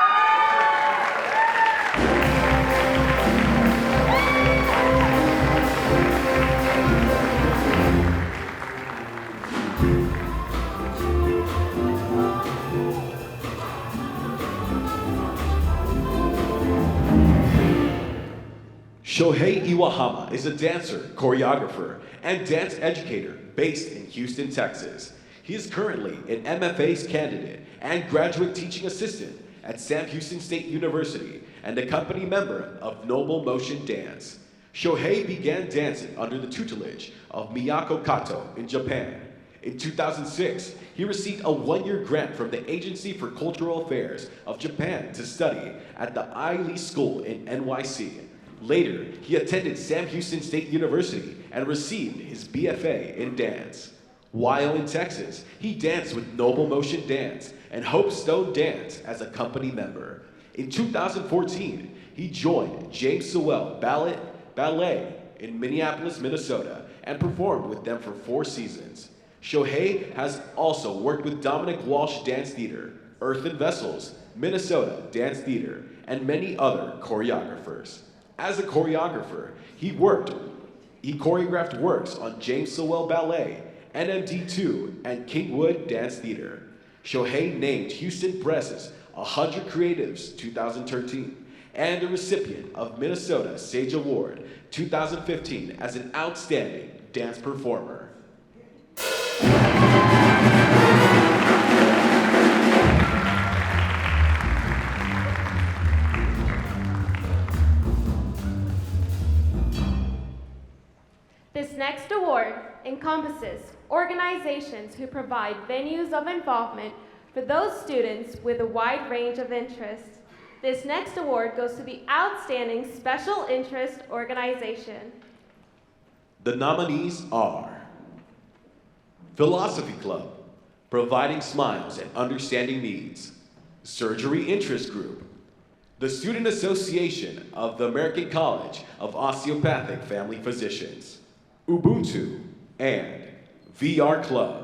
Shohei Iwahama is a dancer, choreographer, and dance educator based in Houston, Texas. He is currently an MFA's candidate and graduate teaching assistant at Sam Houston State University and a company member of Noble Motion Dance. Shohei began dancing under the tutelage of Miyako Kato in Japan. In 2006, he received a one-year grant from the Agency for Cultural Affairs of Japan to study at the I Lee School in NYC. Later, he attended Sam Houston State University and received his BFA in dance. While in Texas, he danced with Noble Motion Dance and Hope Stone Dance as a company member. In 2014, he joined James Sewell Ballet in Minneapolis, Minnesota, and performed with them for 4 seasons. Shohei has also worked with Dominic Walsh Dance Theater, Earthen Vessels, Minnesota Dance Theater, and many other choreographers. As a choreographer, he choreographed works on James Sewell Ballet, NMD2, and Kingwood Dance Theater. Shohei named Houston Press's 100 Creatives 2013 and a recipient of Minnesota Sage Award 2015 as an outstanding dance performer. This next award encompasses organizations who provide venues of involvement for those students with a wide range of interests. This next award goes to the Outstanding Special Interest Organization. The nominees are Philosophy Club, providing smiles and understanding needs. Surgery Interest Group, the Student Association of the American College of Osteopathic Family Physicians, Ubuntu, and VR Club.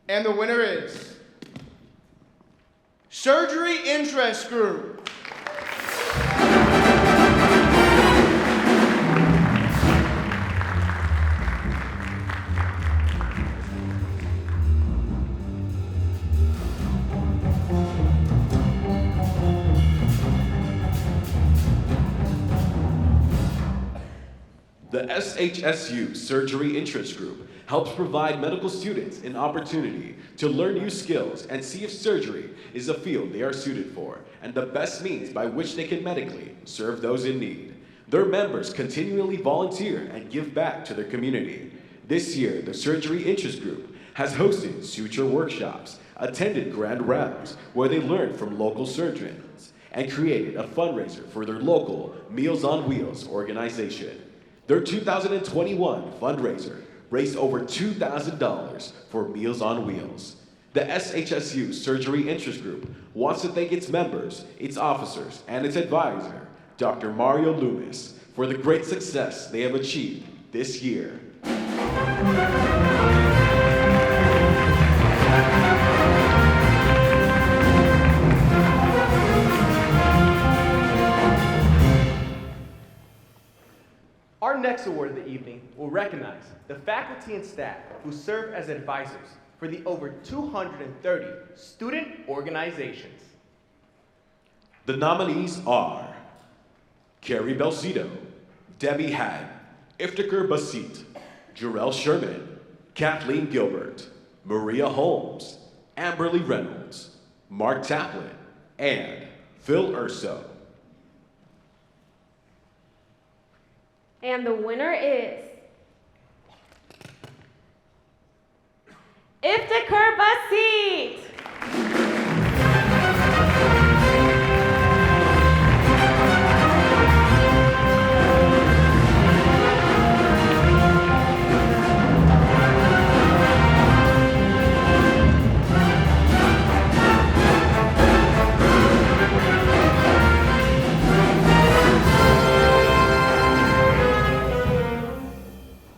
And the winner is Surgery Interest Group. The SHSU Surgery Interest Group helps provide medical students an opportunity to learn new skills and see if surgery is a field they are suited for and the best means by which they can medically serve those in need. Their members continually volunteer and give back to their community. This year, the Surgery Interest Group has hosted suture workshops, attended grand rounds where they learned from local surgeons, and created a fundraiser for their local Meals on Wheels organization. Their 2021 fundraiser raised over $2,000 for Meals on Wheels. The SHSU Surgery Interest Group wants to thank its members, its officers, and its advisor, Dr. Mario Loomis, for the great success they have achieved this year. Our next award of the evening will recognize the faculty and staff who serve as advisors for the over 230 student organizations. The nominees are Carrie Belcito, Debbie Hadd, Iftikhar Basit, Jarrell Sherman, Kathleen Gilbert, Maria Holmes, Amberly Reynolds, Mark Taplin, and Phil Urso. And the winner is Iftikhar Basit.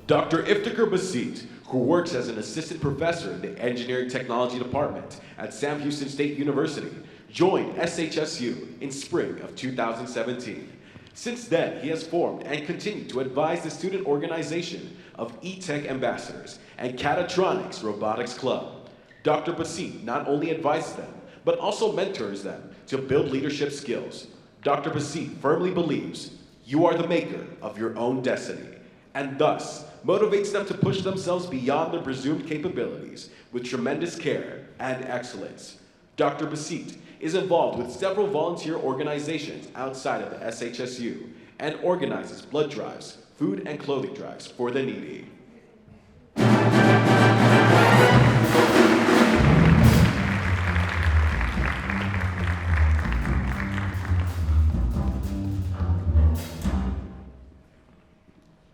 Dr. Iftikhar Basit, who works as an assistant professor in the Engineering Technology Department at Sam Houston State University, joined SHSU in spring of 2017. Since then, he has formed and continued to advise the student organization of E-Tech Ambassadors and Catatronics Robotics Club. Dr. Basit not only advises them, but also mentors them to build leadership skills. Dr. Basit firmly believes you are the maker of your own destiny, and thus motivates them to push themselves beyond their presumed capabilities with tremendous care and excellence. Dr. Basit is involved with several volunteer organizations outside of the SHSU and organizes blood drives, food and clothing drives for the needy.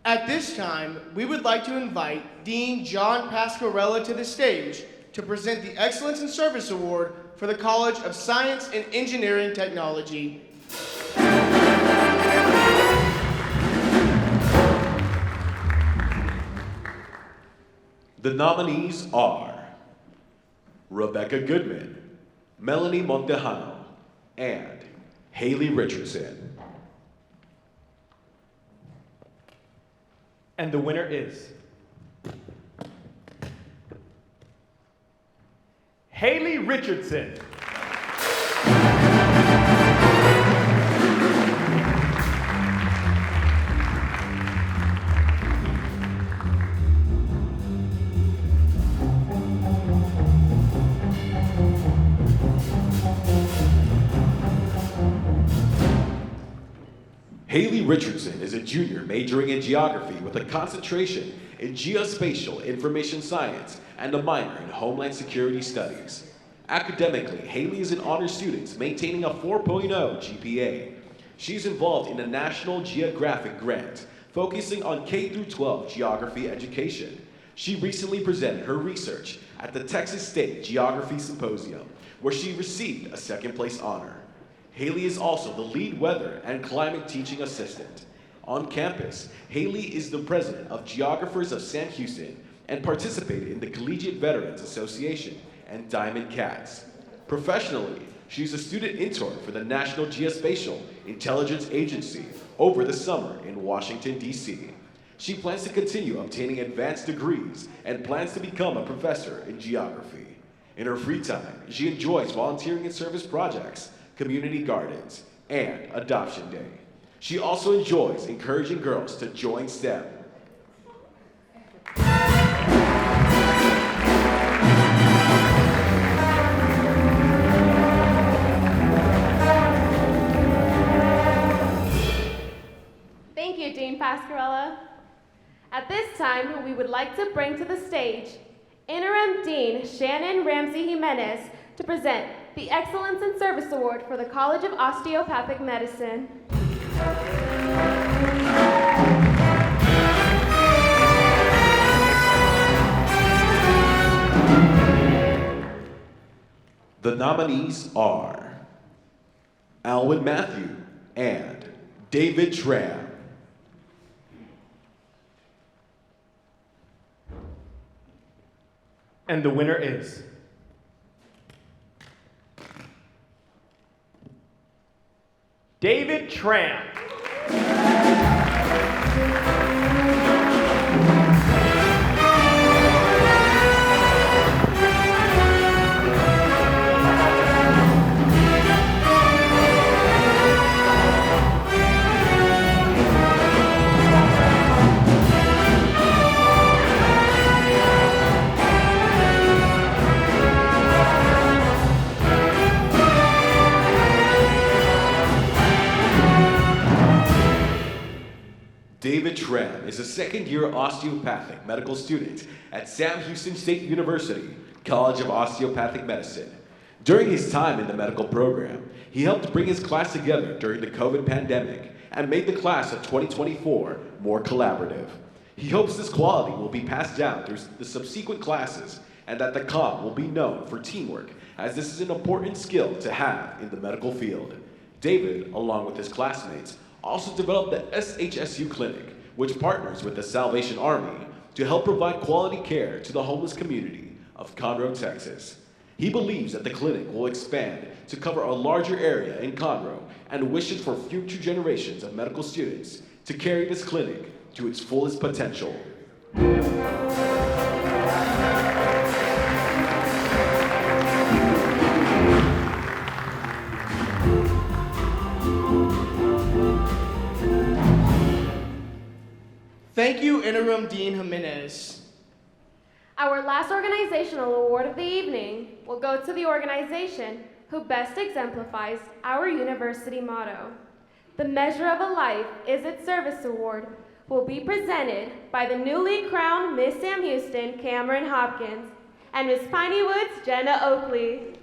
At this time, we would like to invite Dean John Pasquarella to the stage to present the Excellence in Service Award for the College of Science and Engineering Technology. The nominees are Rebecca Goodman, Melanie Montejano, and Haley Richardson. And the winner is Haley Richardson. Haley Richardson is a junior majoring in geography with a concentration in geospatial information science and a minor in homeland security studies. Academically, Haley is an honor student maintaining a 4.0 GPA. She's involved in a National Geographic grant focusing on K-12 geography education. She recently presented her research at the Texas State Geography Symposium, where she received a second-place honor. Haley is also the lead weather and climate teaching assistant. On campus, Haley is the president of Geographers of Sam Houston and participated in the Collegiate Veterans Association and Diamond Cats. Professionally, she's a student intern for the National Geospatial Intelligence Agency over the summer in Washington, D.C. She plans to continue obtaining advanced degrees and plans to become a professor in geography. In her free time, she enjoys volunteering in service projects, community gardens, and Adoption Day. She also enjoys encouraging girls to join STEM. Thank you, Dean Pascarella. At this time, we would like to bring to the stage Interim Dean Shannon Ramsey Jimenez to present the Excellence in Service Award for the College of Osteopathic Medicine. The nominees are Alwyn Matthew and David Tram. And the winner is David Tram. David Tram is a second-year osteopathic medical student at Sam Houston State University, College of Osteopathic Medicine. During his time in the medical program, he helped bring his class together during the COVID pandemic and made the class of 2024 more collaborative. He hopes this quality will be passed down through the subsequent classes and that the COM will be known for teamwork, as this is an important skill to have in the medical field. David, along with his classmates, also developed the SHSU Clinic, which partners with the Salvation Army to help provide quality care to the homeless community of Conroe, Texas. He believes that the clinic will expand to cover a larger area in Conroe and wishes for future generations of medical students to carry this clinic to its fullest potential. Thank you, Interim Dean Jimenez. Our last organizational award of the evening will go to the organization who best exemplifies our university motto. The Measure of a Life is its Service Award will be presented by the newly crowned Miss Sam Houston, Cameron Hopkins, and Miss Piney Woods, Jenna Oakley.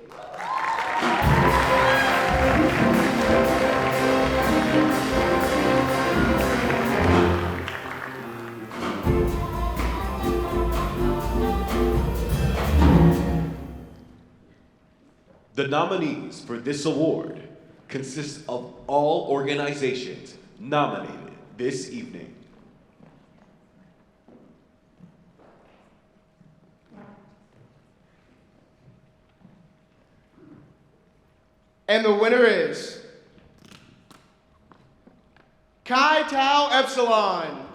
The nominees for this award consist of all organizations nominated this evening. And the winner is Chi Tau Epsilon.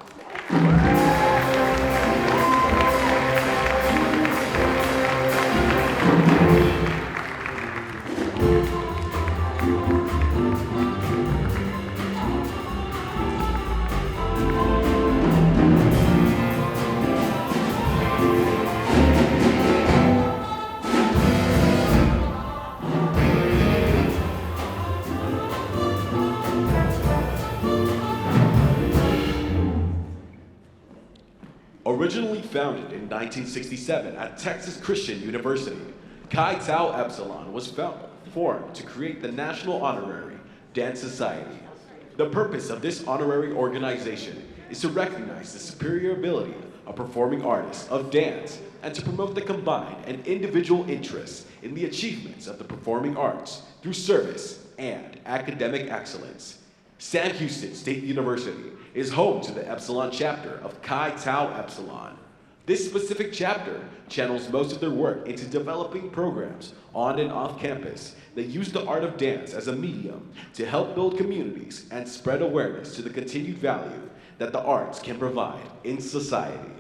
Originally founded in 1967 at Texas Christian University, Chi Tau Epsilon was formed to create the National Honorary Dance Society. The purpose of this honorary organization is to recognize the superior ability of performing artists of dance and to promote the combined and individual interests in the achievements of the performing arts through service and academic excellence. Sam Houston State University is home to the Epsilon chapter of Chi Tau Epsilon. This specific chapter channels most of their work into developing programs on and off campus that use the art of dance as a medium to help build communities and spread awareness to the continued value that the arts can provide in society.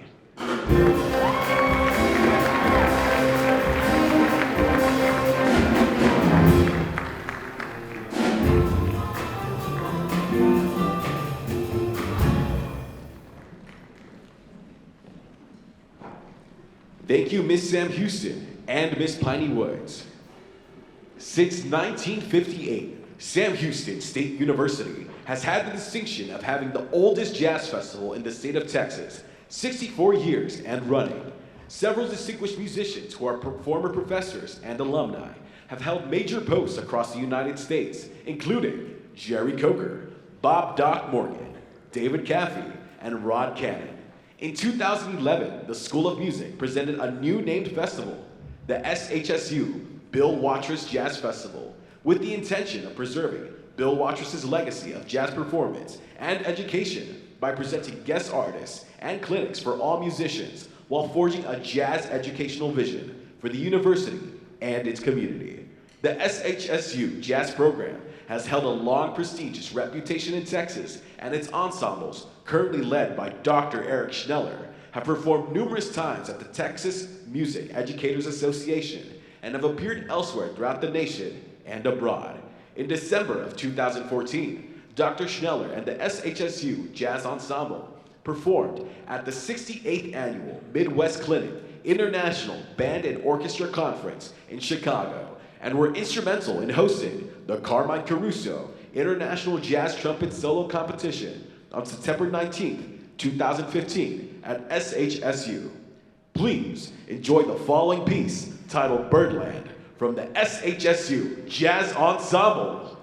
Thank you, Miss Sam Houston and Miss Piney Woods. Since 1958, Sam Houston State University has had the distinction of having the oldest jazz festival in the state of Texas, 64 years and running. Several distinguished musicians who are former professors and alumni have held major posts across the United States, including Jerry Coker, Bob Doc Morgan, David Caffey, and Rod Cannon. In 2011, the School of Music presented a new named festival, the SHSU Bill Watrous Jazz Festival, with the intention of preserving Bill Watrous's legacy of jazz performance and education by presenting guest artists and clinics for all musicians while forging a jazz educational vision for the university and its community. The SHSU Jazz Program has held a long, prestigious reputation in Texas, and its ensembles, currently led by Dr. Eric Schneller, have performed numerous times at the Texas Music Educators Association and have appeared elsewhere throughout the nation and abroad. In December of 2014, Dr. Schneller and the SHSU Jazz Ensemble performed at the 68th Annual Midwest Clinic International Band and Orchestra Conference in Chicago, and were instrumental in hosting the Carmine Caruso International Jazz Trumpet Solo Competition on September 19, 2015 at SHSU. Please enjoy the following piece titled Birdland from the SHSU Jazz Ensemble.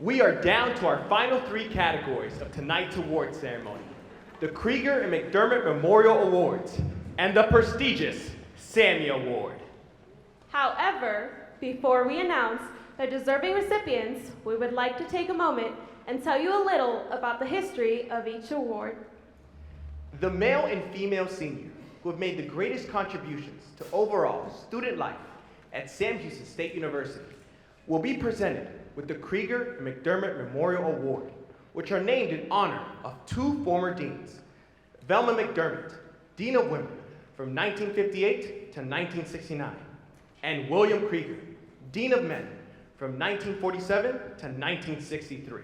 We are down to our final 3 categories of tonight's award ceremony: the Krieger and McDermott Memorial Awards and the prestigious Sammy Award. However, before we announce the deserving recipients, we would like to take a moment and tell you a little about the history of each award. The male and female senior who have made the greatest contributions to overall student life at Sam Houston State University will be presented with the Krieger and McDermott Memorial Award, which are named in honor of 2 former deans, Velma McDermott, Dean of Women from 1958 to 1969, and William Krieger, Dean of Men from 1947 to 1963.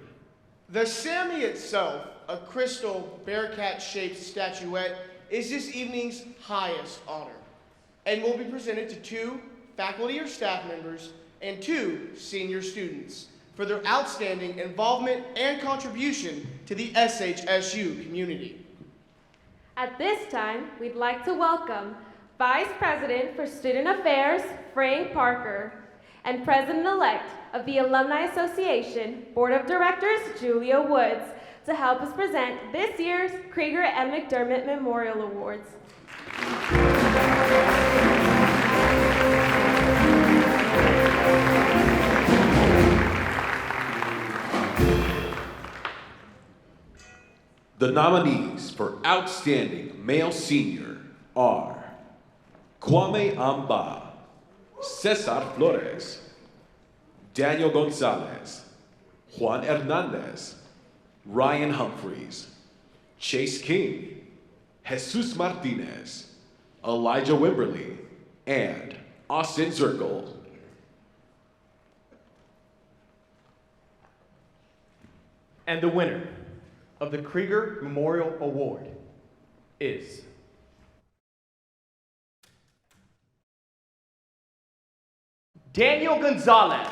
The Sammy itself, a crystal bear-cat-shaped statuette, is this evening's highest honor and will be presented to 2 faculty or staff members and 2 senior students for their outstanding involvement and contribution to the SHSU community. At this time, we'd like to welcome Vice President for Student Affairs, Frank Parker, and President-elect of the Alumni Association Board of Directors, Julia Woods, to help us present this year's Krieger and McDermott Memorial Awards. The nominees for Outstanding Male Senior are Kwame Amba, Cesar Flores, Daniel Gonzalez, Juan Hernandez, Ryan Humphreys, Chase King, Jesus Martinez, Elijah Wimberly, and Austin Zirkle. And the winner of the Krieger Memorial Award is Daniel Gonzalez.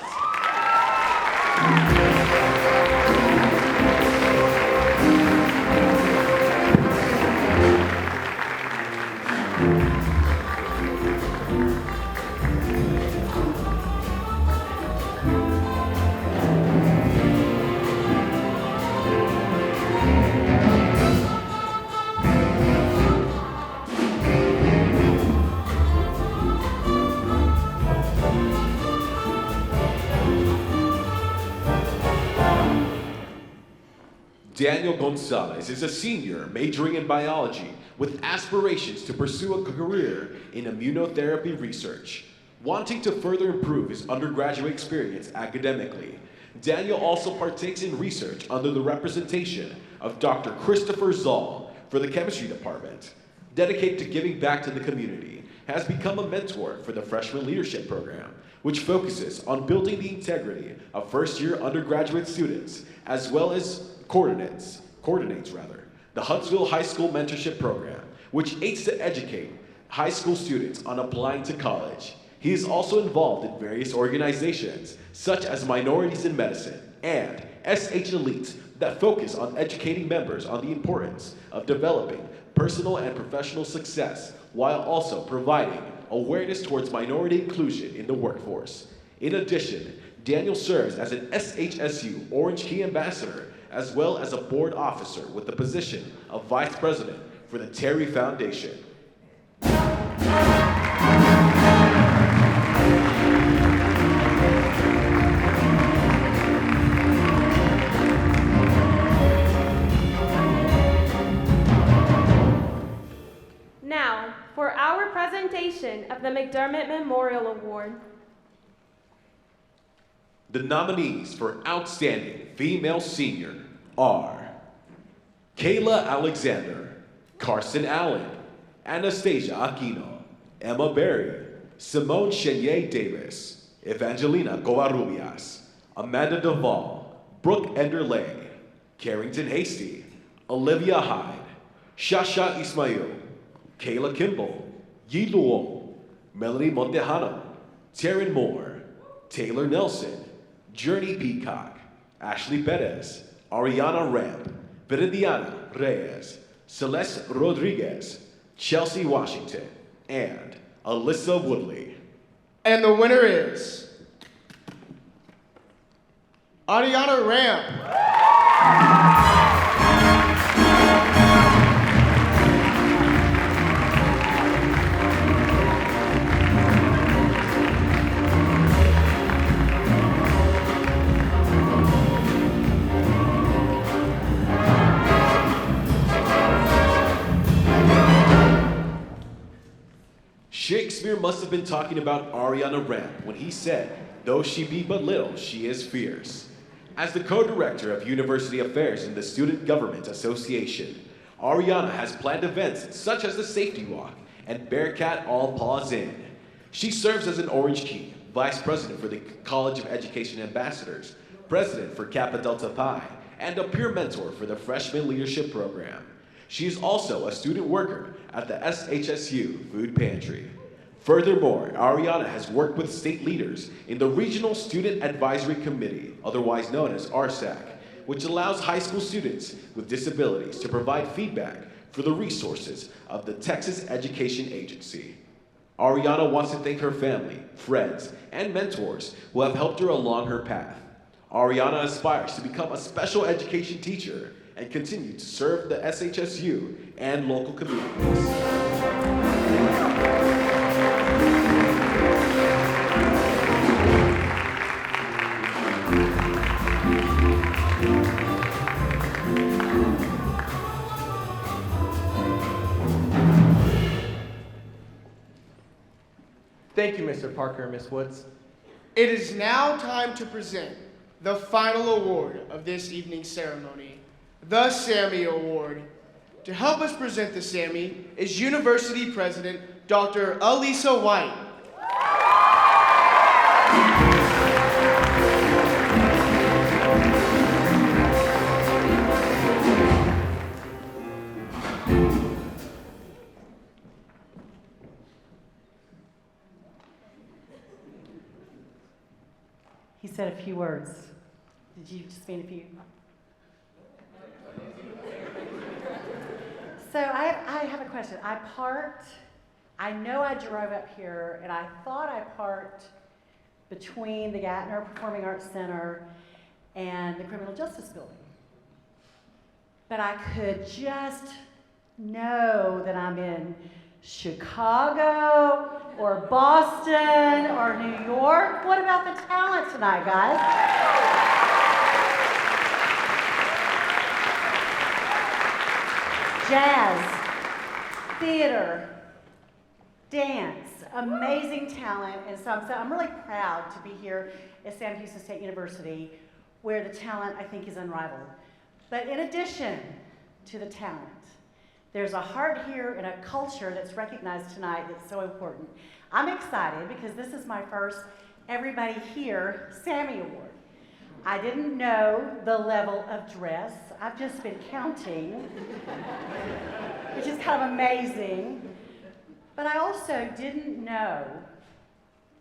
Daniel Gonzalez is a senior majoring in biology with aspirations to pursue a career in immunotherapy research. Wanting to further improve his undergraduate experience academically, Daniel also partakes in research under the representation of Dr. Christopher Zoll for the chemistry department. Dedicated to giving back to the community, has become a mentor for the freshman leadership program, which focuses on building the integrity of first-year undergraduate students, as well as coordinates the Huntsville High School Mentorship Program, which aims to educate high school students on applying to college. He is also involved in various organizations, such as Minorities in Medicine and SH Elite, that focus on educating members on the importance of developing personal and professional success, while also providing awareness towards minority inclusion in the workforce. In addition, Daniel serves as an SHSU Orange Key Ambassador, as well as a board officer with the position of Vice President for the Terry Foundation. Now, for our presentation of the McDermott Memorial Award. The nominees for Outstanding Female Senior are Kayla Alexander, Carson Allen, Anastasia Aquino, Emma Berry, Simone Chenier Davis, Evangelina Covarrubias, Amanda Duvall, Brooke Enderley, Carrington Hasty, Olivia Hyde, Shasha Ismail, Kayla Kimball, Yi Luong, Melanie Montejano, Taryn Moore, Taylor Nelson, Journey Peacock, Ashley Perez, Ariana Ramp, Viridiana Reyes, Celeste Rodriguez, Chelsea Washington, and Alyssa Woodley. And the winner is Ariana Ramp. Shakespeare must have been talking about Ariana Ramp when he said, "Though she be but little, she is fierce." As the co-director of University Affairs in the Student Government Association, Ariana has planned events such as the Safety Walk and Bearcat All Paws In. She serves as an Orange Key, Vice President for the College of Education Ambassadors, President for Kappa Delta Pi, and a peer mentor for the Freshman Leadership Program. She is also a student worker at the SHSU Food Pantry. Furthermore, Ariana has worked with state leaders in the Regional Student Advisory Committee, otherwise known as RSAC, which allows high school students with disabilities to provide feedback for the resources of the Texas Education Agency. Ariana wants to thank her family, friends, and mentors who have helped her along her path. Ariana aspires to become a special education teacher and continue to serve the SHSU and local communities. Thank you, Mr. Parker and Ms. Woods. It is now time to present the final award of this evening's ceremony, the Sammy Award. To help us present the Sammy is University President Dr. Alisa White. He said a few words. Did you just mean a few? So I have a question. I know I drove up here and I thought I parked between the Gatner Performing Arts Center and the Criminal Justice Building. But I could just know that I'm in Chicago or Boston or New York. What about the talent tonight, guys? Jazz, theater, dance, amazing talent. And so I'm really proud to be here at Sam Houston State University, where the talent, I think, is unrivaled. But in addition to the talent, there's a heart here and a culture that's recognized tonight that's so important. I'm excited because this is my first Everybody Here Sammy Award. I didn't know the level of dress. I've just been counting, which is kind of amazing. But I also didn't know,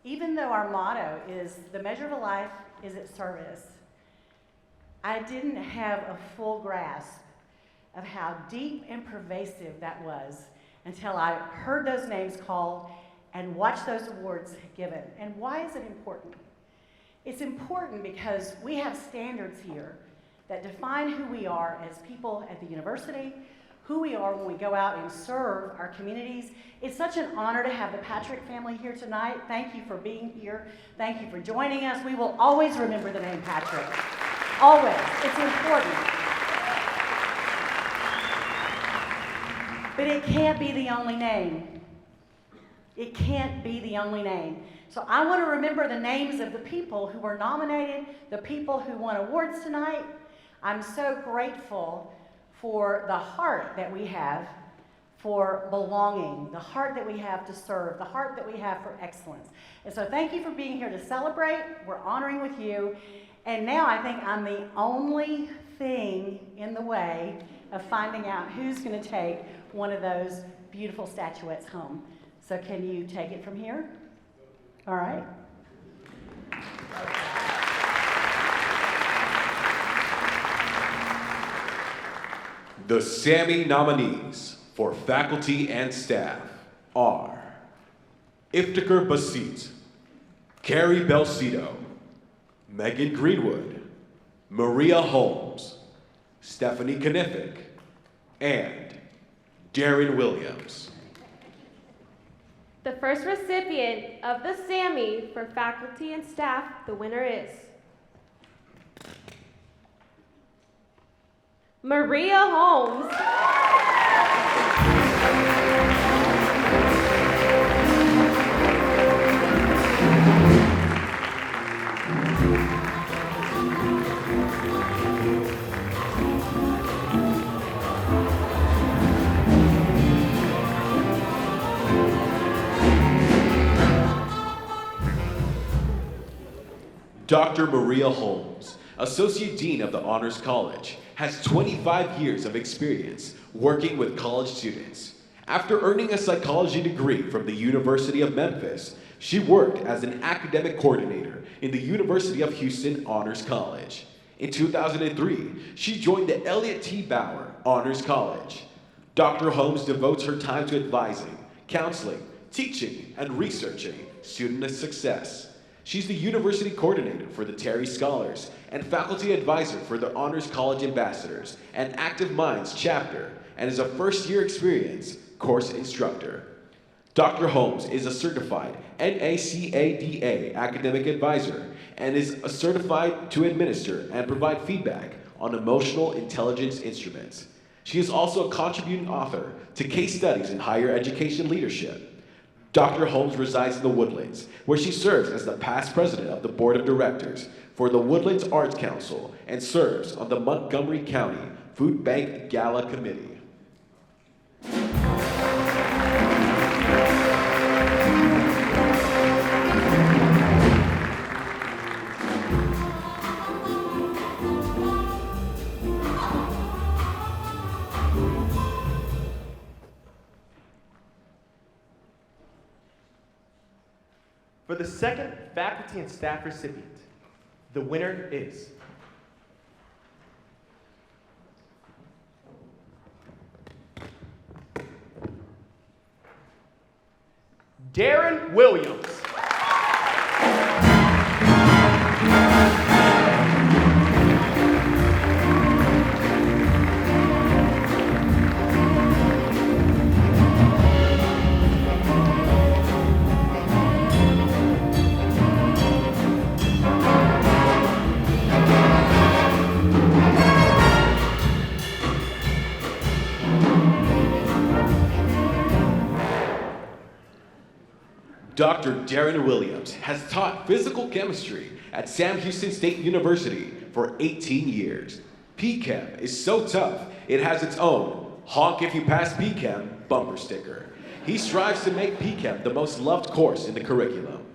even though our motto is the measure of a life is its service, I didn't have a full grasp of how deep and pervasive that was until I heard those names called and watched those awards given. And why is it important? It's important because we have standards here that define who we are as people at the university, who we are when we go out and serve our communities. It's such an honor to have the Patrick family here tonight. Thank you for being here. Thank you for joining us. We will always remember the name Patrick. Always. It's important. But it can't be the only name. It can't be the only name. So I want to remember the names of the people who were nominated, the people who won awards tonight. I'm so grateful for the heart that we have for belonging, the heart that we have to serve, the heart that we have for excellence. And so thank you for being here to celebrate. We're honoring with you. And now I think I'm the only thing in the way of finding out who's going to take one of those beautiful statuettes home. So can you take it from here? All right. The Sammy nominees for faculty and staff are Iftikhar Basit, Carrie Belcito, Megan Greenwood, Maria Holmes, Stephanie Knifick, and Darren Williams. The first recipient of the Sammy for faculty and staff, the winner is Maria Holmes. Dr. Maria Holmes, Associate Dean of the Honors College, has 25 years of experience working with college students. After earning a psychology degree from the University of Memphis, she worked as an academic coordinator in the University of Houston Honors College. In 2003, she joined the Elliott T. Bauer Honors College. Dr. Holmes devotes her time to advising, counseling, teaching, and researching student success. She's the university coordinator for the Terry Scholars and faculty advisor for the Honors College Ambassadors and Active Minds chapter, and is a first-year experience course instructor. Dr. Holmes is a certified NACADA academic advisor and is certified to administer and provide feedback on emotional intelligence instruments. She is also a contributing author to case studies in higher education leadership. Dr. Holmes resides in the Woodlands, where she serves as the past president of the board of directors for the Woodlands Arts Council and serves on the Montgomery County Food Bank Gala Committee. For the second faculty and staff recipient, the winner is Darren Williams. Dr. Darren Williams has taught physical chemistry at Sam Houston State University for 18 years. PChem is so tough, it has its own honk if you pass PChem bumper sticker. He strives to make PChem the most loved course in the curriculum.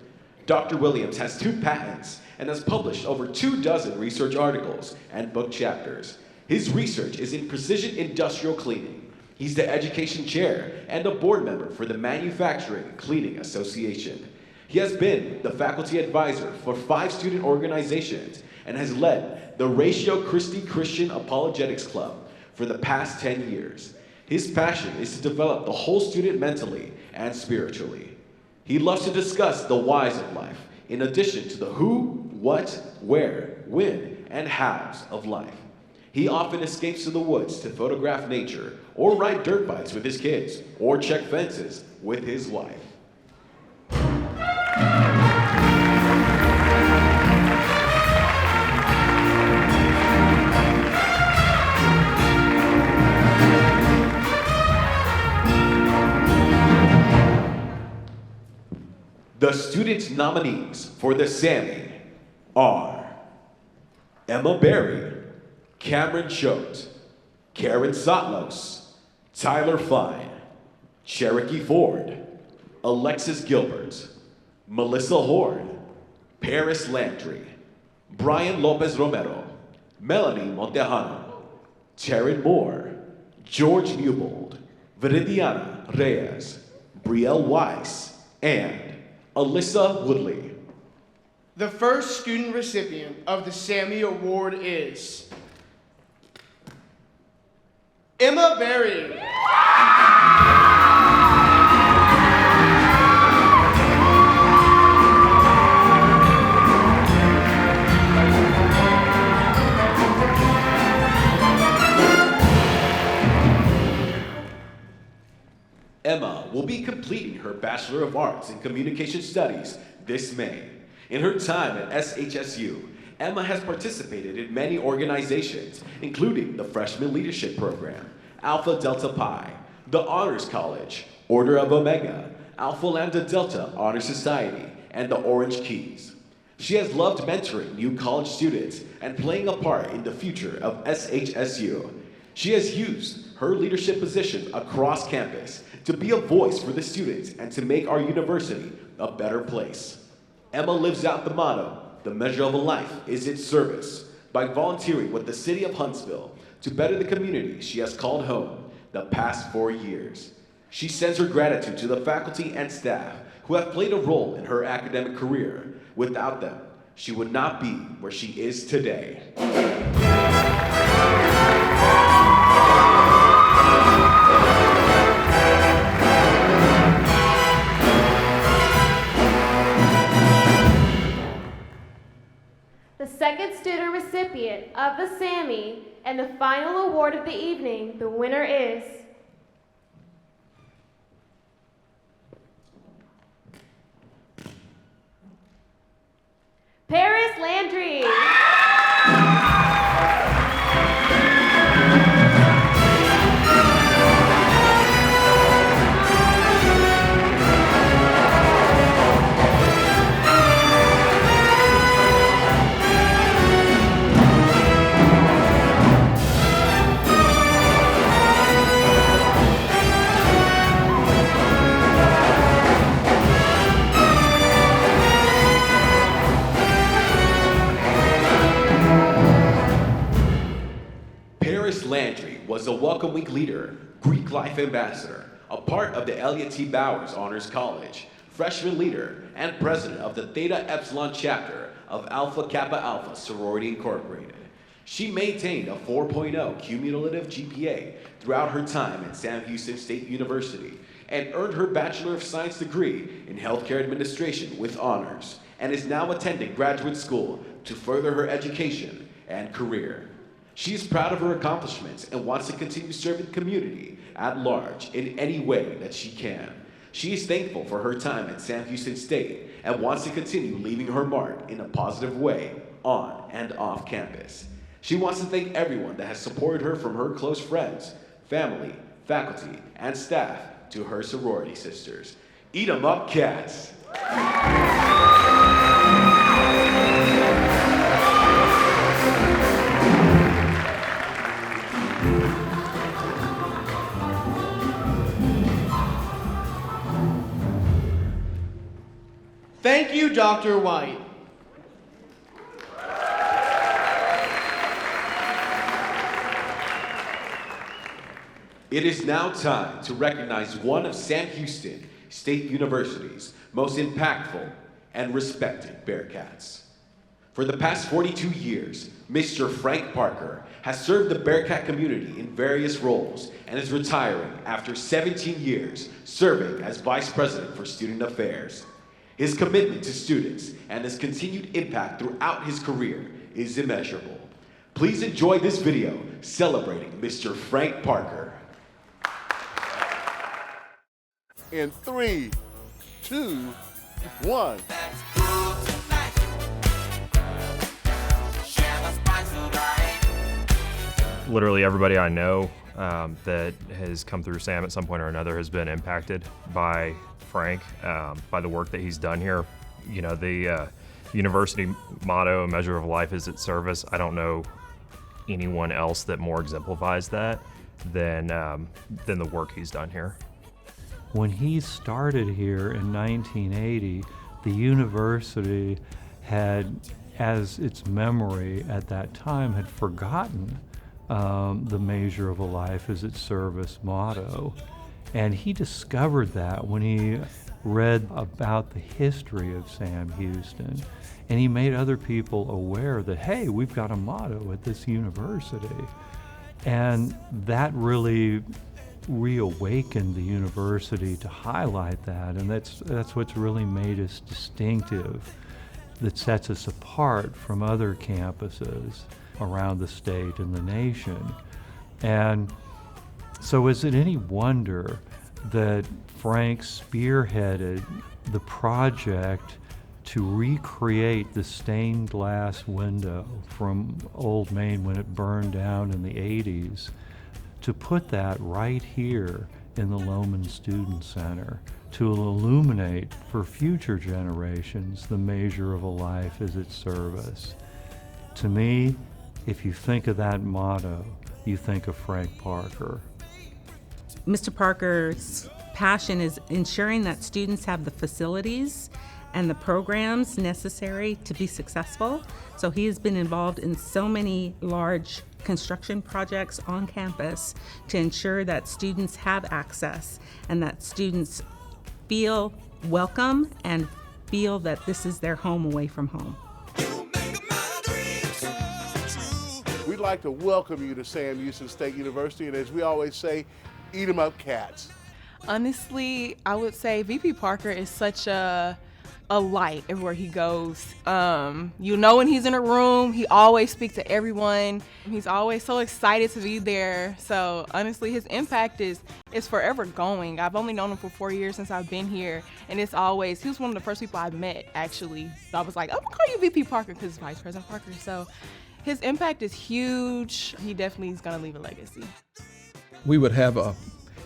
Dr. Williams has 2 patents and has published over 24 research articles and book chapters. His research is in precision industrial cleaning. He's the education chair and a board member for the Manufacturing Cleaning Association. He has been the faculty advisor for 5 student organizations and has led the Ratio Christi Christian Apologetics Club for the past 10 years. His passion is to develop the whole student mentally and spiritually. He loves to discuss the whys of life, in addition to the who, what, where, when, and hows of life. He often escapes to the woods to photograph nature, or ride dirt bikes with his kids, or check fences with his wife. The student nominees for the Sammy are Emma Berry, Cameron Choate, Karen Sotlos, Tyler Fine, Cherokee Ford, Alexis Gilbert, Melissa Horn, Paris Landry, Brian Lopez Romero, Melanie Montejano, Taryn Moore, George Newbold, Viridiana Reyes, Brielle Weiss, and Alyssa Woodley. The first student recipient of the Sammy Award is Emma Berry. be completing her Bachelor of Arts in Communication Studies this May. In her time at SHSU, Emma has participated in many organizations, including the Freshman Leadership Program, Alpha Delta Pi, the Honors College, Order of Omega, Alpha Lambda Delta Honor Society, and the Orange Keys. She has loved mentoring new college students and playing a part in the future of SHSU. She has used her leadership position across campus to be a voice for the students and to make our university a better place. Emma lives out the motto, "The measure of a life is its service," by volunteering with the city of Huntsville to better the community she has called home the past 4 years. She sends her gratitude to the faculty and staff who have played a role in her academic career. Without them, she would not be where she is today. The second student recipient of the Sammy and the final award of the evening, the winner is Paris Landry. Landry was a Welcome Week leader, Greek life ambassador, a part of the Elliott T. Bowers Honors College, freshman leader, and president of the Theta Epsilon chapter of Alpha Kappa Alpha Sorority Incorporated. She maintained a 4.0 cumulative GPA throughout her time at Sam Houston State University and earned her Bachelor of Science degree in Healthcare Administration with honors, and is now attending graduate school to further her education and career. She is proud of her accomplishments and wants to continue serving the community at large in any way that she can. She is thankful for her time at Sam Houston State and wants to continue leaving her mark in a positive way on and off campus. She wants to thank everyone that has supported her, from her close friends, family, faculty, and staff to her sorority sisters. Eat 'em up, cats! Thank you, Dr. White. It is now time to recognize one of Sam Houston State University's most impactful and respected Bearcats. For the past 42 years, Mr. Frank Parker has served the Bearcat community in various roles and is retiring after 17 years serving as Vice President for Student Affairs. His commitment to students and his continued impact throughout his career is immeasurable. Please enjoy this video celebrating Mr. Frank Parker. In 3, 2, 1. Literally everybody I know that has come through Sam at some point or another has been impacted by Frank, by the work that he's done here. You know, the university motto, "A measure of life is its service." I don't know anyone else that more exemplifies that than the work he's done here. When he started here in 1980, the university had, as its memory at that time, had forgotten the measure of a life is its service motto. And he discovered that when he read about the history of Sam Houston. And he made other people aware that, hey, we've got a motto at this university. And that really reawakened the university to highlight that. And that's what's really made us distinctive, that sets us apart from other campuses around the state and the nation. And so is it any wonder that Frank spearheaded the project to recreate the stained glass window from Old Main when it burned down in the 80s, to put that right here in the Lohman Student Center, to illuminate for future generations the measure of a life is its service. To me, if you think of that motto, you think of Frank Parker. Mr. Parker's passion is ensuring that students have the facilities and the programs necessary to be successful. So he has been involved in so many large construction projects on campus to ensure that students have access and that students feel welcome and feel that this is their home away from home. We'd like to welcome you to Sam Houston State University, and as we always say, eat 'em up, cats. Honestly, I would say VP Parker is such a light everywhere he goes. You know when he's in a room, he always speaks to everyone. He's always so excited to be there. So honestly, his impact is forever going. I've only known him for 4 years since I've been here, and it's always, he was one of the first people I met, actually. So I was like, I'm gonna call you VP Parker because it's Vice President Parker. So his impact is huge. He definitely is gonna leave a legacy. We would have a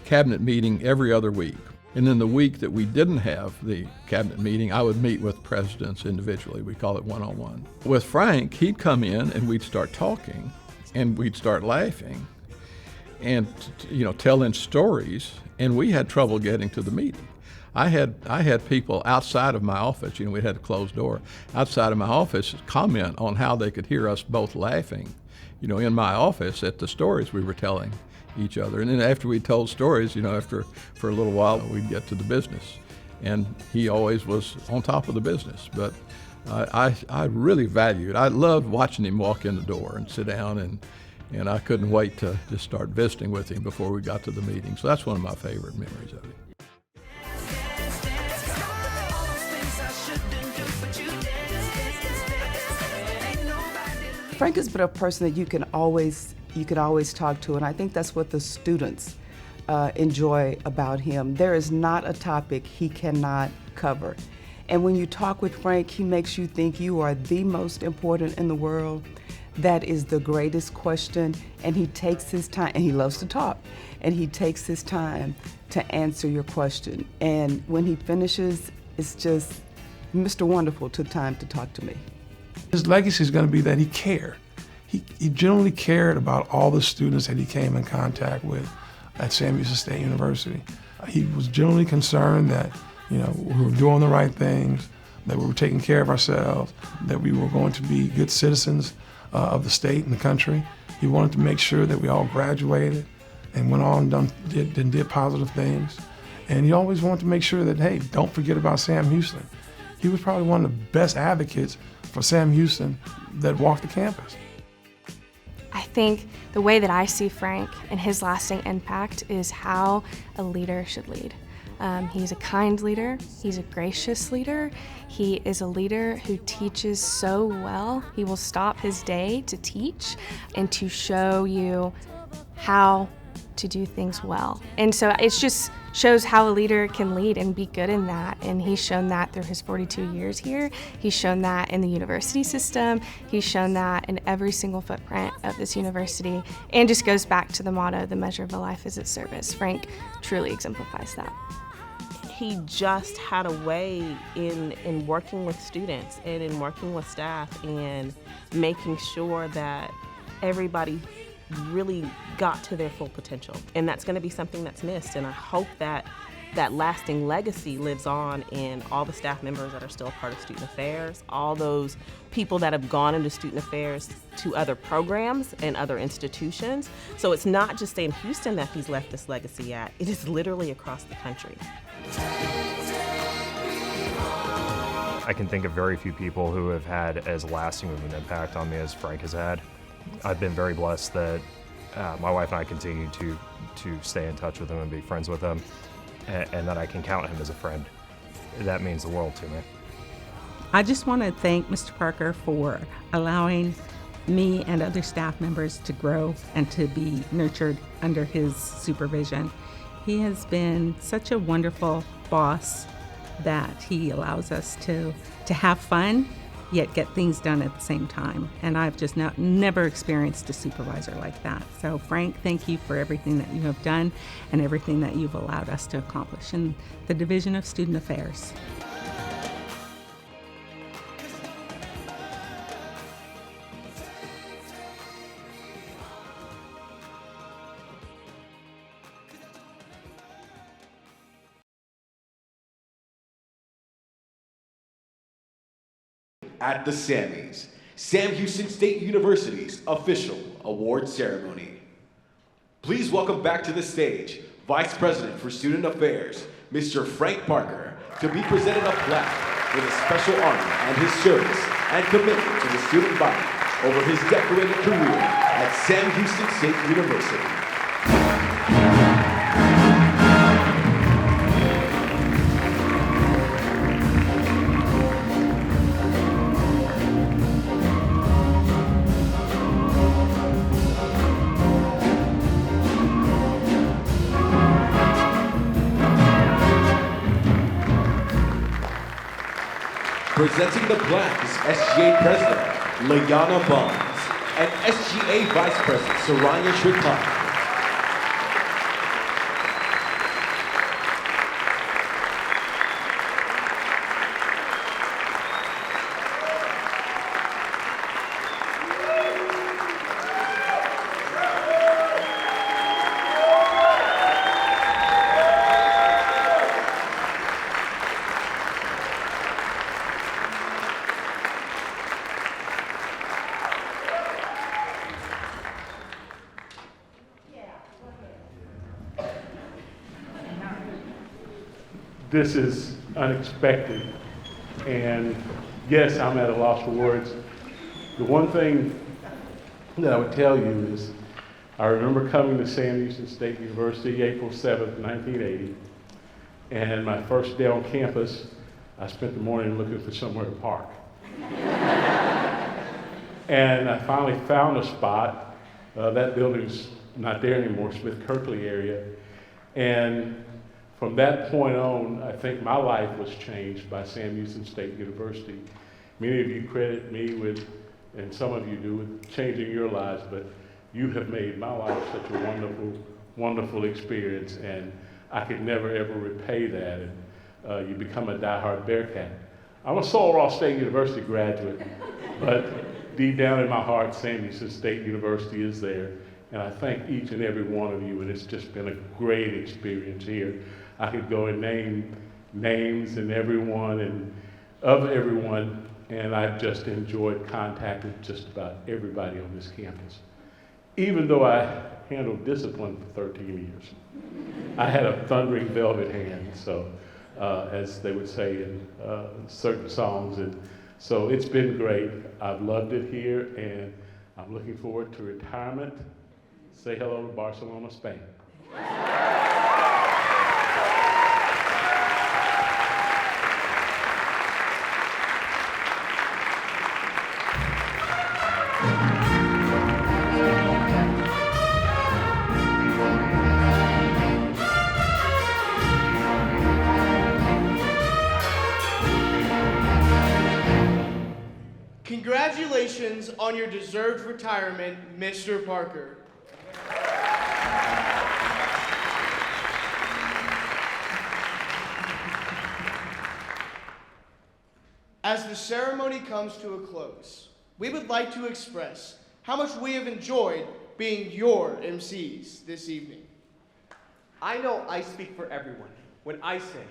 cabinet meeting every other week. And in the week that we didn't have the cabinet meeting, I would meet with presidents individually. We call it one-on-one. With Frank, he'd come in and we'd start talking and we'd start laughing and, telling stories, and we had trouble getting to the meeting. I had people outside of my office, we'd had a closed door, outside of my office comment on how they could hear us both laughing, in my office at the stories we were telling each other. And then after we told stories, for a little while, we'd get to the business. And he always was on top of the business. But I really valued, I loved watching him walk in the door and sit down, and I couldn't wait to just start visiting with him before we got to the meeting. So that's one of my favorite memories of it. Frank has been a person that you can always talk to, and I think that's what the students enjoy about him. There is not a topic he cannot cover. And when you talk with Frank, he makes you think you are the most important in the world. That is the greatest question, and he takes his time, and he loves to talk, and he takes his time to answer your question. And when he finishes, it's just Mr. Wonderful took time to talk to me. His legacy is going to be that he cared. He genuinely cared about all the students that he came in contact with at Sam Houston State University. He was genuinely concerned that, we were doing the right things, that we were taking care of ourselves, that we were going to be good citizens of the state and the country. He wanted to make sure that we all graduated and went on and did positive things. And he always wanted to make sure that, hey, don't forget about Sam Houston. He was probably one of the best advocates for Sam Houston that walked the campus. I think the way that I see Frank and his lasting impact is how a leader should lead. He's a kind leader, he's a gracious leader, he is a leader who teaches so well. He will stop his day to teach and to show you how to do things well. And so it just shows how a leader can lead and be good in that. And he's shown that through his 42 years here. He's shown that in the university system. He's shown that in every single footprint of this university. And just goes back to the motto, the measure of a life is its service. Frank truly exemplifies that. He just had a way in working with students and in working with staff and making sure that everybody really got to their full potential. And that's going to be something that's missed. And I hope that that lasting legacy lives on in all the staff members that are still a part of student affairs, all those people that have gone into student affairs to other programs and other institutions. So it's not just in Houston that he's left this legacy at, it is literally across the country. I can think of very few people who have had as lasting of an impact on me as Frank has had. I've been very blessed that my wife and I continue to stay in touch with him and be friends with him, and that I can count him as a friend. That means the world to me. I just want to thank Mr. Parker for allowing me and other staff members to grow and to be nurtured under his supervision. He has been such a wonderful boss that he allows us to have fun, yet get things done at the same time. And I've just never experienced a supervisor like that. So Frank, thank you for everything that you have done and everything that you've allowed us to accomplish in the Division of Student Affairs. At the Sammys, Sam Houston State University's official award ceremony. Please welcome back to the stage Vice President for Student Affairs, Mr. Frank Parker, to be presented a plaque for the special honor and his service and commitment to the student body over his decorated career at Sam Houston State University. Presenting the plaque is SGA President Layana Bonds and SGA Vice President Saranya Shrikant. This is unexpected, and yes, I'm at a loss for words. The one thing that I would tell you is I remember coming to Sam Houston State University April 7th, 1980, and my first day on campus, I spent the morning looking for somewhere to park. And I finally found a spot. That building's not there anymore, Smith-Kirkley area, and from that point on, I think my life was changed by Sam Houston State University. Many of you credit me with, and some of you do, with changing your lives, but you have made my life such a wonderful, wonderful experience, and I could never, ever repay that, and you become a diehard Bearcat. I'm a Sul Ross State University graduate, but deep down in my heart, Sam Houston State University is there, and I thank each and every one of you, and it's just been a great experience here. I could go and name names and everyone and of everyone, and I've just enjoyed contact with just about everybody on this campus. Even though I handled discipline for 13 years, I had a thundering velvet hand, so as they would say in certain songs, and so it's been great. I've loved it here, and I'm looking forward to retirement. Say hello to Barcelona, Spain. Congratulations on your deserved retirement, Mr. Parker. As the ceremony comes to a close, we would like to express how much we have enjoyed being your MCs this evening. I know I speak for everyone when I say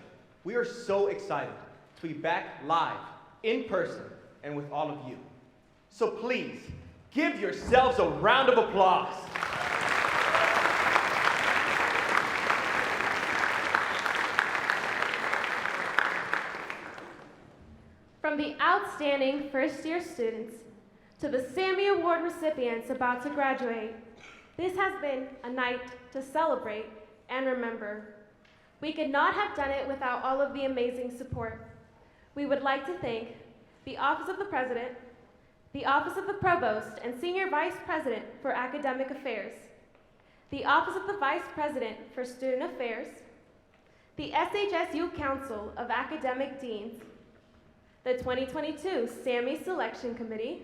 we are so excited to be back live, in person, and with all of you. So please, give yourselves a round of applause. From the outstanding first-year students to the Sammy Award recipients about to graduate, this has been a night to celebrate and remember. We could not have done it without all of the amazing support. We would like to thank the Office of the President, the Office of the Provost and Senior Vice President for Academic Affairs, the Office of the Vice President for Student Affairs, the SHSU Council of Academic Deans, the 2022 Sammy Selection Committee,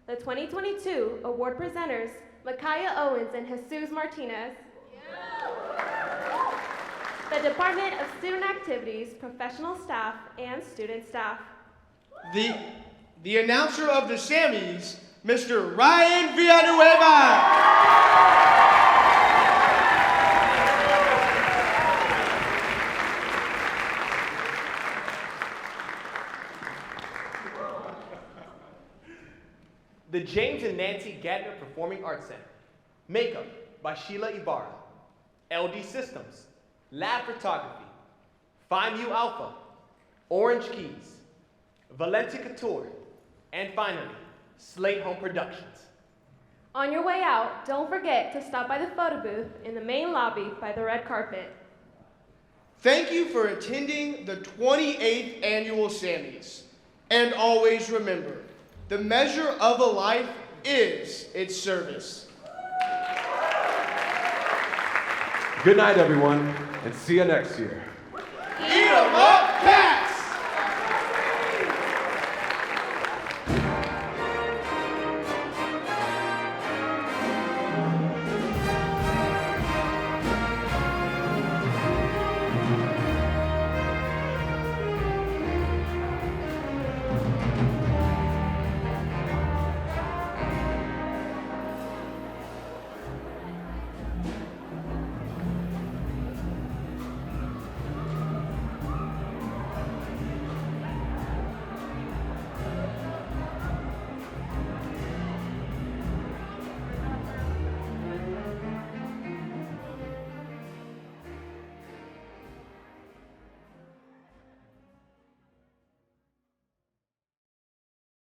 the 2022 award presenters Micaiah Owens and Jesus Martinez, the Department of Student Activities, professional staff, and student staff. The announcer of the Sammys, Mr. Ryan Villanueva. The James and Nancy Gattner Performing Arts Center. Makeup by Sheila Ibarra. LD Systems. Lab Photography. FiMU Alpha. Orange Keys. Valenti Couture. And finally, Slate Home Productions. On your way out, don't forget to stop by the photo booth in the main lobby by the red carpet. Thank you for attending the 28th Annual Sammys. And always remember, the measure of a life is its service. Good night, everyone, and see you next year.